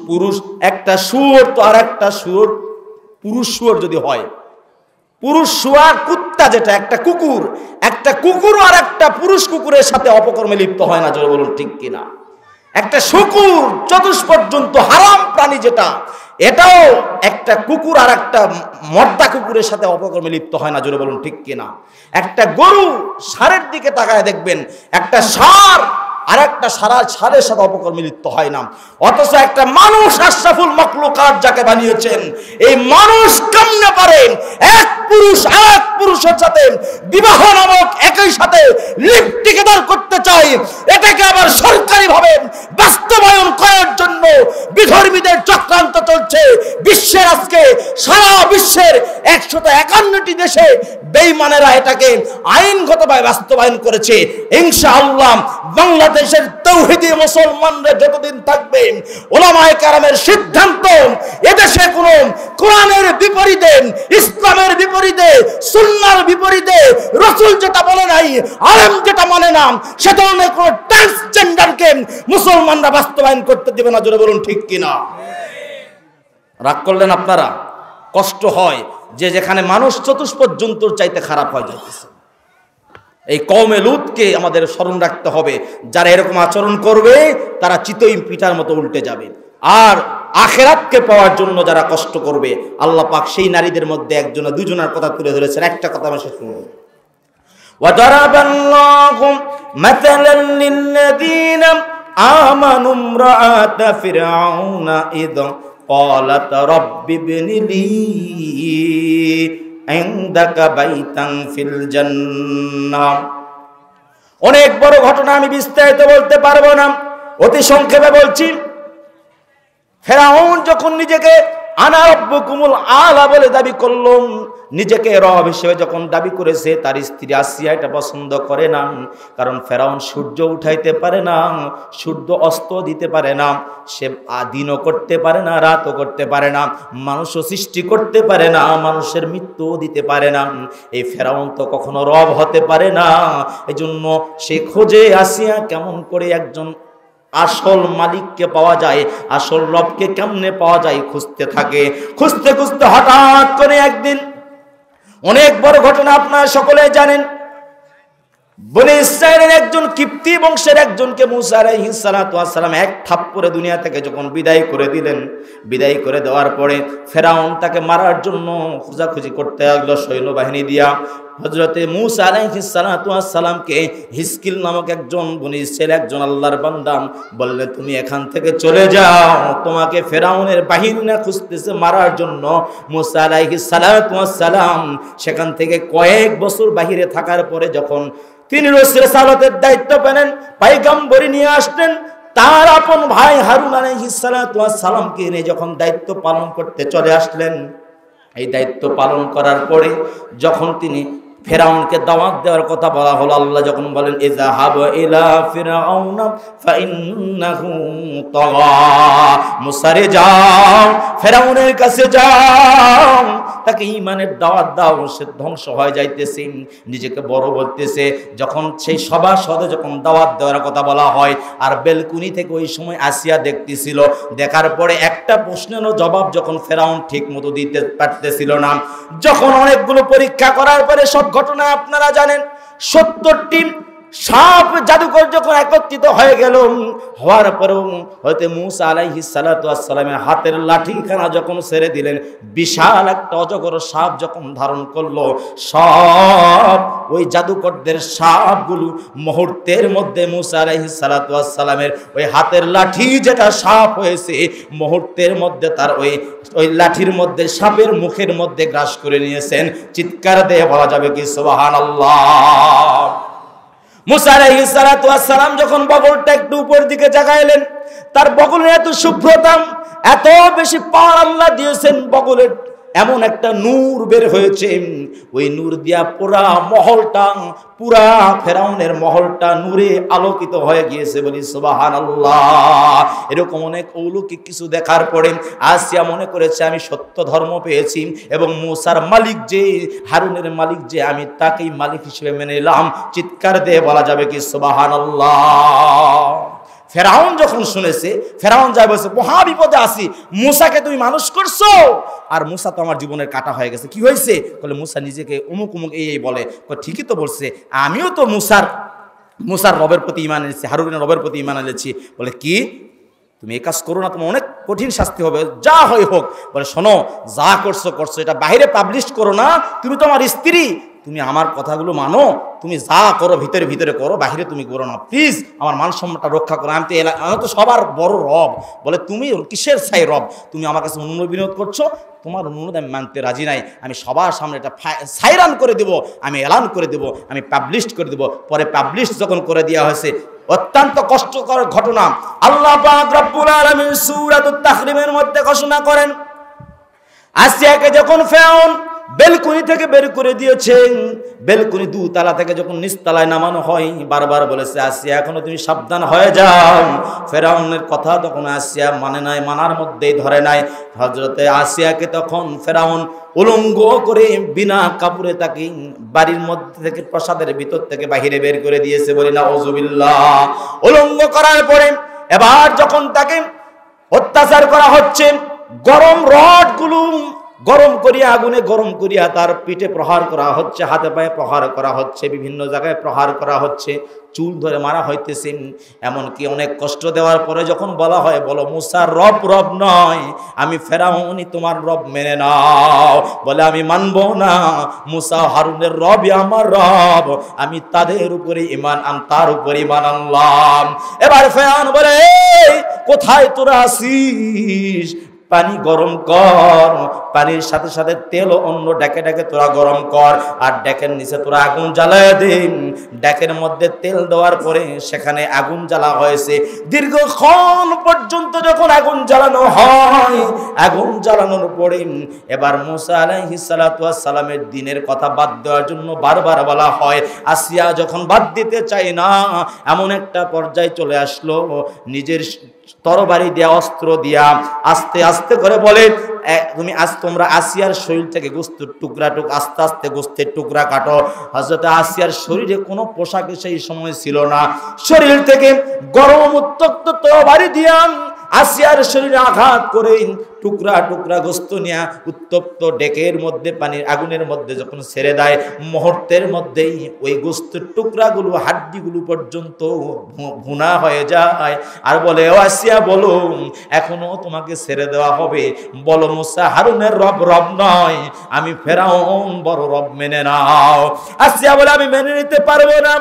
পুরুষ একটা শুয়োর তো আর একটা শুয়োর, পুরুষ শুয়োর যদি হয়, পুরুষ শুয়োর কুত্তা যেটা একটা কুকুর আর একটা পুরুষ কুকুরের সাথে অপকর্মে লিপ্ত হয় না, জোরে বলুন ঠিক কিনা? একটা শুকুর চতুষ্পর্যন্ত হারাম প্রাণী যেটা, এটাও একটা কুকুর আর একটা মর্দা কুকুরের সাথে অপকর্মে লিপ্ত হয় না, জোরে বলুন ঠিক কিনা? একটা গরু ষাঁড়ের দিকে তাকায় দেখবেন, একটা ষাঁড় আর একটা ষাঁড়ের সাথে অপকর্মে লিপ্ত হয় না। অথচ একটা মানুষ আশরাফুল মাখলুকাত যাকে বানিয়েছেন, এই মানুষ কেমনে পারেন এক পুরুষ আরেক পুরুষের সাথে বিবাহ নামক একই সাথে লিপ্ত টিকেদার করতে চায়, এটাকে আবার সরকারিভাবে বাস্তবায়ন করার জন্য বিধর্মীদের চক্রান্ত চলছে। বিশ্বের আজকে সারা বিশ্বের 151টি দেশে বেঈমানেরা এটাকে আইনগতভাবে বাস্তবায়ন করেছে। ইনশাআল্লাহ বাংলাদেশের তৌহিদি মুসলমানরা যতদিন থাকবে, ওলামায়ে কেরামের সিদ্ধান্ত এদেশে কোনো কোরআনের বিপরীতে, ইসলামের বিপরীতে, সুন্নাহর বিপরীতে, রাসূল যেটা বলে নাই, আলেম যেটা মানে না, সে ধরনের কোনো ট্রান্সজেন্ডারকে মুসলমানরা বাস্তবায়ন করতে দেবে না, জোরে বলুন ঠিক কিনা? রাগ করলেন আপনারা? কষ্ট হয় যে যেখানে মানুষ চতুষ্পদ জন্তুর চাইতে খারাপ হয়ে যাইতেছে। এই কওমে লূতকে আমাদের স্মরণ রাখতে হবে। যারা এরকম আচরণ করবে তারা চিতই পিঠার মতো উল্টে যাবে। আর আখিরাতকে পাওয়ার জন্য যারা কষ্ট করবে, আল্লাহ পাক সেই নারীদের মধ্যে একজনা দুজনের কথা তুলে ধরেছেন। একটা কথা আমরা শেষ করব। ওয়াদারাবাল্লাহু মাতালান লিল্লাযীনা আমানু ইমরাআতা ফিরআউনা ইয ক্বালাত রাব্বি ইবনি লি ইনদাকা বাইতান ফিল জান্নাহ। অনেক বড় ঘটনা, আমি বিস্তারিত বলতে পারবো না, অতি সংক্ষেপে বলছি। ফেরাউন যখন নিজেকে আনা রব্বুকুমুল আলা বলে দাবি করলো, নিজেকে রব হিসেবে যখন দাবি করেছে, তার স্ত্রী আসিয়া এটা পছন্দ করে না। কারণ ফেরাউন সূর্য উঠাইতে পারে না, সূর্য অস্ত দিতে পারে না, সে দিনও করতে পারে না, রাতও করতে পারে না, মানুষও সৃষ্টি করতে পারে না, মানুষের মৃত্যুও দিতে পারে না। এই ফেরাউন তো কখনো রব হতে পারে না। এজন্য সে খোঁজে আসিয়া কেমন করে একজন আসল মালিককে পাওয়া যায়, আসল রবকে কেমনে পাওয়া যায় খুঁজতে থাকে। খুঁজতে খুঁজতে হঠাৎ করে একদিন, অনেক বড় ঘটনা আপনারা সকলে জানেন, বনি ইসরাইলের একজন কিপ্তি বংশের একজনকে মুসা আলাইহিস সালাতু ওয়াস সালাম এক থাপ্পড়ে দুনিয়া থেকে যখন বিদায় করে দিলেন, বিদায় করে দেওয়ার পরে ফেরাউন তাকে মারার জন্য খোঁজাখুঁজি করতে লাগলো সৈন্যবাহিনী দিয়া। হযরতে মুসা আলাইহিস সালাতু ওয়াস সালামকে হিজকিল নামক একজন বনি ইসরাইল একজন আল্লাহর বান্দা বললেন, তুমি এখান থেকে চলে যাও, তোমাকে ফেরাউনের বাহিনী খুঁজতেছে মারার জন্য। মুসা আলাইহিস সালাতু ওয়াস সালাম সেখান থেকে কয়েক বছর বাহিরে থাকার পরে যখন তিনি রাসূলের দায়িত্ব পেলেন, পয়গম্বরী নিয়ে আসলেন, তার আপন ভাই হারুন আলাইহিস সালাতু ওয়াস সালামকে নিয়ে যখন দায়িত্ব পালন করতে চলে আসলেন, এই দায়িত্ব পালন করার পরে যখন তিনি ফেরাউনকে দাওয়াত দেওয়ার কথা বলা হলো, আল্লাহ যখন বলেন ইযহাব ইলা ফিরআউনা ফাইন্নাহু তাগা, মুসা রে যাও ফেরাউনের কাছে যাও, তাকে ঈমানের দাওয়াত দাও, সে ধ্বংস হয়ে যাইতেছে, নিজেকে বড় বলতেছে। যখন সেই সভাসদে যখন দাওয়াত দেওয়ার কথা বলা হয়, আর বেলকুনি থেকে ওই সময় আসিয়া দেখতেছিল, দেখার পরে একটা প্রশ্নেরও জবাব যখন ফেরাউন ঠিক মতো দিতে পারতেছিল না, যখন অনেকগুলো পরীক্ষা করার পরে সব ঘটনা আপনারা জানেন, 70টি সাপ জাদুকর যখন একত্রিত হয়ে গেল, হওয়ার পরেও হয়তো মুসা আলাইহিস সালাতু ওয়াস সালামের হাতের লাঠিখানা যখন ছেড়ে দিলেন, বিশাল একটা অজগর সাপ যখন ধারণ করলো, সব ওই জাদুকরদের সাপগুলো মুহূর্তের মধ্যে মুসা আলাইহিস সালাতু ওয়াস সালামের ওই হাতের লাঠি যেটা সাপ হয়েছে, মুহূর্তের মধ্যে তার ওই লাঠির মধ্যে সাপের মুখের মধ্যে গ্রাস করে নিয়েছেন। চিৎকার দিয়ে বলা যাবে কি সুবহানাল্লাহ। মুসা আলাইহিস সালাতু ওয়াস সালাম যখন বগলটা একটু উপর দিকে জাগাইলেন, তার বগলের এত শুভ্রতা, এত বেশি পাওয়ার আল্লাহ দিয়েছেন, বগলের এমন একটা নূর বের হয়েছে, ওই নূর দিয়া পুরা মহলটা, পুরা ফেরাউনের মহলটা নূরে আলোকিত হয়ে গিয়েছে, বলি সুবহানাল্লাহ। এরকম অনেক অলৌকিক কিছু দেখার পরে আসিয়া মনে করেছে আমি সত্য ধর্ম পেয়েছি, এবং মুসার মালিক যে, হারুনের মালিক যে, আমি তাকেই মালিক হিসেবে মেনে নিলাম। চিৎকার দিয়ে বলা যাবে কি সুবহানাল্লাহ। ফেরাউন যখন শুনেছে, ফেরাউন যায় বলছে, মহা বিপদে আছি, মুসাকে তুমি মানুষ করছো, আর মুসা তো আমার জীবনের কাটা হয়ে গেছে। কি হয়েছে? বলে মুসা নিজেকে অমুক অমুক এই বলে। ঠিকই তো বলছে, আমিও তো মুসার রবের প্রতি ঈমান এনেছি, হারুনের রবের প্রতি ঈমান এনেছি। বলে কি, তুমি এই কাজ করো না, তোমার অনেক কঠিন শাস্তি হবে, যা হয় হোক। বলে শোনো, যা করছো, এটা বাইরে পাবলিশ করো না, তুমি তো আমার স্ত্রী, তুমি আমার কথাগুলো মানো, তুমি যা করো ভিতরে ভিতরে করো, বাহিরে তুমি করো না, প্লিজ আমার মান সম্মানটা রক্ষা করো, আমি তো সবার বড় রব। বলে তুমি কিসের ছাই রব? তুমি আমার কাছে অনুরোধ বিনোদ করছো, তোমার অনুরোধ আমি মানতে রাজি নাই, আমি সবার সামনে এটা সাইরান করে দেবো, আমি এলান করে দেবো, আমি পাবলিশ করে দেবো। পরে পাবলিশ যখন করে দেওয়া হয়েছে, অত্যন্ত কষ্টকর ঘটনা, আল্লাহ পাক রব্বুল আলামিন সূরাতুত তাহরিমের মধ্যে ঘোষণা করেন, আসিয়াকে যখন ফেরাউন বেলকুনি থেকে বের করে দিয়েছেন, বেলকুনি দুতলা থেকে যখন নিচতলায় নামানো হয়, বারবার বলেছে আসিয়া এখনো তুমি সাবধান হয়ে যাও। ফেরাউনের কথা তখন আসিয়া মানে নাই, মানার মধ্যেই ধরে নাই। হযরতে আসিয়াকে তখন ফেরাউন উলঙ্গ করে বিনা কাপড়ে তাকে বাড়ির মধ্যে থেকে, প্রাসাদের ভিতর থেকে বাহিরে বের করে দিয়েছে, বলি নাউযুবিল্লাহ। উলঙ্গ করার পরে এবার যখন তাকে অত্যাচার করা হচ্ছে, গরম রডগুলো গরম করিয়া, আগুনে গরম করিয়া তার পিঠে প্রহার করা হচ্ছে, হাতে পায়ে প্রহার করা হচ্ছে, বিভিন্ন জায়গায় প্রহার করা হচ্ছে, চুল ধরে মারা হইতেছে। এমনকি অনেক কষ্ট দেওয়ার পরে যখন বলা হয়, বলো মুসার রব নয়, আমি ফেরাউনই তোমার রব, মেনে নাও। বলে আমি মানবো না, মুসা হারুনের রবই আমার রব, আমি তাদের উপরে ঈমান তার উপরে ঈমান আনলাম। এবার ফেরাউন বলে, কোথায় তোরা আসিস? পানি গরম কর, পানির সাথে সাথে তেল অন্য ডেকে ডেকে তোরা গরম কর, আর ডেকের নিচে তোরা আগুন জ্বালায় দিন। ডেকের মধ্যে তেল দেওয়ার পরে সেখানে আগুন জ্বালা হয়েছে, দীর্ঘক্ষণ পর্যন্ত যখন আগুন জ্বালানো হয়, আগুন জ্বালানোর পরে এবার মুসা আলাইহিস সালাতু ওয়াস সালামের দিনের কথা বাদ দেওয়ার জন্য বারবার বলা হয়। আসিয়া যখন বাদ দিতে চায় না, এমন একটা পর্যায়ে চলে আসলো, নিজের তরবারি দিয়া, অস্ত্র দিয়া আস্তে আস্তে করে বলে, তোমরা আসিয়ার শরীর থেকে গোস্তের টুকরা আস্তে আস্তে গোস্তের টুকরা কাটো। হযরত আসিয়ার শরীরে কোনো পোশাক সেই সময় ছিল না, শরীর থেকে গরম উত্তপ্ত তরবারি দিয়া আসিয়ার শরীরে আঘাত করে টুকরা টুকরা গোস্ত নিয়ে উত্তপ্ত ডেকের মধ্যে পানির আগুনের মধ্যে যখন ছেড়ে দেয়, মুহূর্তের মধ্যেই ওই গোস্তের টুকরাগুলো হাড্ডিগুলো পর্যন্ত ভুনা হয়ে যায়। আর বলে, ও আসিয়া বলো, এখনো তোমাকে ছেড়ে দেওয়া হবে? বলো মুসা হারুনের রব রব নয়, আমি ফেরাউন বড় রব, মেনে নাও। আসিয়া বলে, আমি মেনে নিতে পারবো না,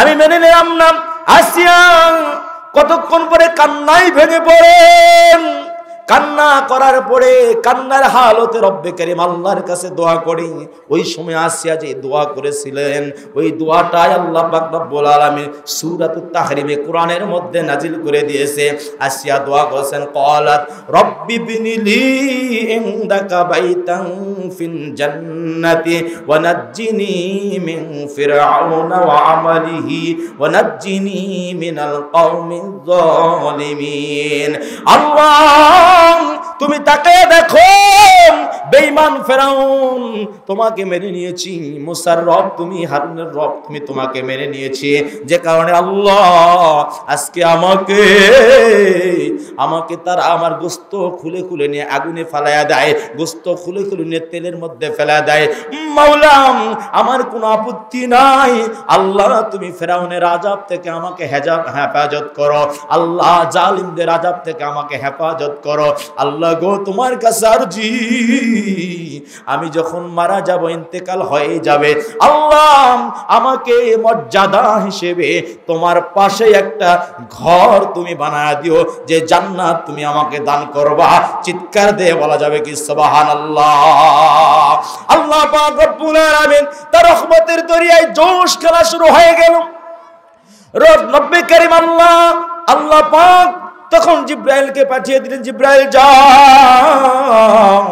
আমি মেনে নিলাম না। আসিয়া কতক্ষণ পরে কান্নায় ভেঙে পড়েন। কান্না করার পরে কান্নার হালতে রব্বে কারীম আল্লাহর কাছে দোয়া করি। ওই সময় আসিয়া যে দোয়া করেছিলেন, ওই দোয়াটাই আল্লাহ পাক রব্বুল আলামিন সূরাতুত তাহরিমে কোরআনের মধ্যে নাজিল করে দিয়েছে। আসিয়া দোয়া করেছেন, ক্বালাত রব্বি বিনিলি ইনদাকা বাইতান ফিল জান্নাতি ওয়া নাজ্জিনি মিন ফিরআউনা ওয়া আমালিহি ওয়া নাজ্জিনি মিনাল কওমিজ যালিমিন। আল্লাহ, তুমি তাকে দেখো, বেঈমান ফেরাউন তোমাকে মেনে নিয়েছি, মুসার রব তুমি, হারুনের রব তুমি, তোমাকে মেনে নিয়েছি। যে কারণে আল্লাহ আজকে আমাকে তারা আমার গোস্ত খুলে খুলে নিয়ে আগুনে ফেলায়া দেয়, গোস্ত খুলে খুলে নিয়ে তেলের মধ্যে ফেলা দেয়। মাওলাম, আমার কোনো আপত্তি নাই। আল্লাহ তুমি ফেরাউনের আযাব থেকে আমাকে হেফাজত করো, আল্লাহ জালিমদের আযাব থেকে আমাকে হেফাজত করো। আল্লাহ গো, তোমার কাছে আরজি, আমি যখন মারা যাব, ইন্তেকাল হয়ে যাবে, আল্লাহ আমাকে মর্যাদা হিসেবে তোমার পাশে একটা ঘর তুমি বানায় দিও, যে জান্নাত তুমি আমাকে দান করবা। চিৎকার দিয়ে বলা যাবে কি সুবহানাল্লাহ। আল্লাহ পাক রব্বুল আলামিন তার রহমতের দরিয়ায় জোশ খেলা শুরু হয়ে গেল। রব্বে কারীম আল্লাহ পাক তখন জিব্রাইলকে পাঠিয়ে দিলেন, জিব্রাইল যাও,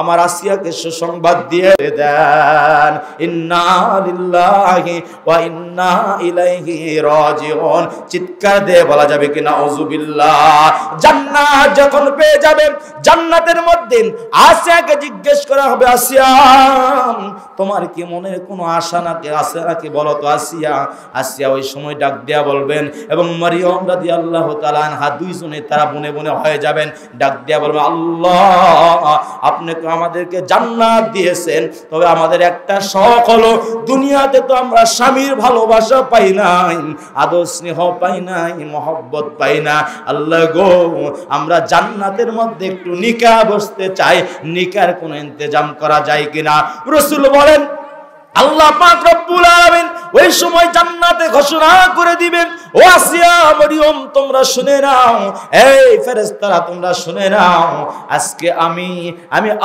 আমার আসিয়াকে সুসংবাদ দিয়ে দেন, ইন্না লিল্লাহি ওয়া ইন্না ইলাইহি রাজিউন। চিৎকার দিয়ে বলা যাবে কি নাউযুবিল্লাহ। জান্নাত যখন পেয়ে যাবে, জান্নাতের মধ্যে আসিয়াকে জিজ্ঞেস করা হবে, আসিয়া তোমার কি মনের কোনো আশা নাকি আছে নাকি, বলো তো আসিয়া। আসিয়া ওই সময় ডাক দেয়া বলবেন, এবং মারিয়াম রাদিয়াল্লাহু তাআলা আনহা দুইজনে তারা বনে বনে হয়ে যাবেন, ডাক দেয়া বলবেন, আল্লাহ আপনি তো আমাদেরকে জান্নাত দিয়েছেন, তবে আমাদের একটা শখ হলো, দুনিয়াতে তো আমরা স্বামীর ভালোবাসা পাই নাই, আদর স্নেহ পাই নাই, মহব্বত পাই না। আল্লাহ গো, আমরা জান্নাতের মধ্যে একটু নিকাহ বসতে চাই, নিকার কোন ইন্তজাম করা যায় কিনা। রাসূল বলেন, আল্লাহ পাক রব্বুল আলামিন ওই সময় জান্নাতে ঘোষণা করে দিবেন, ও আসিয়া মরিয়ম তোমরা শুনে নাও, এই ফেরেশতারা তোমরা শুনে নাও, আজকে আমি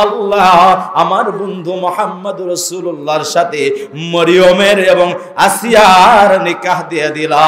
আল্লাহ আমার বন্ধু মুহাম্মদ রাসূলুল্লাহর সাথে মরিয়মের এবং আসিয়ার নিকাহ দিয়ে দিলাম।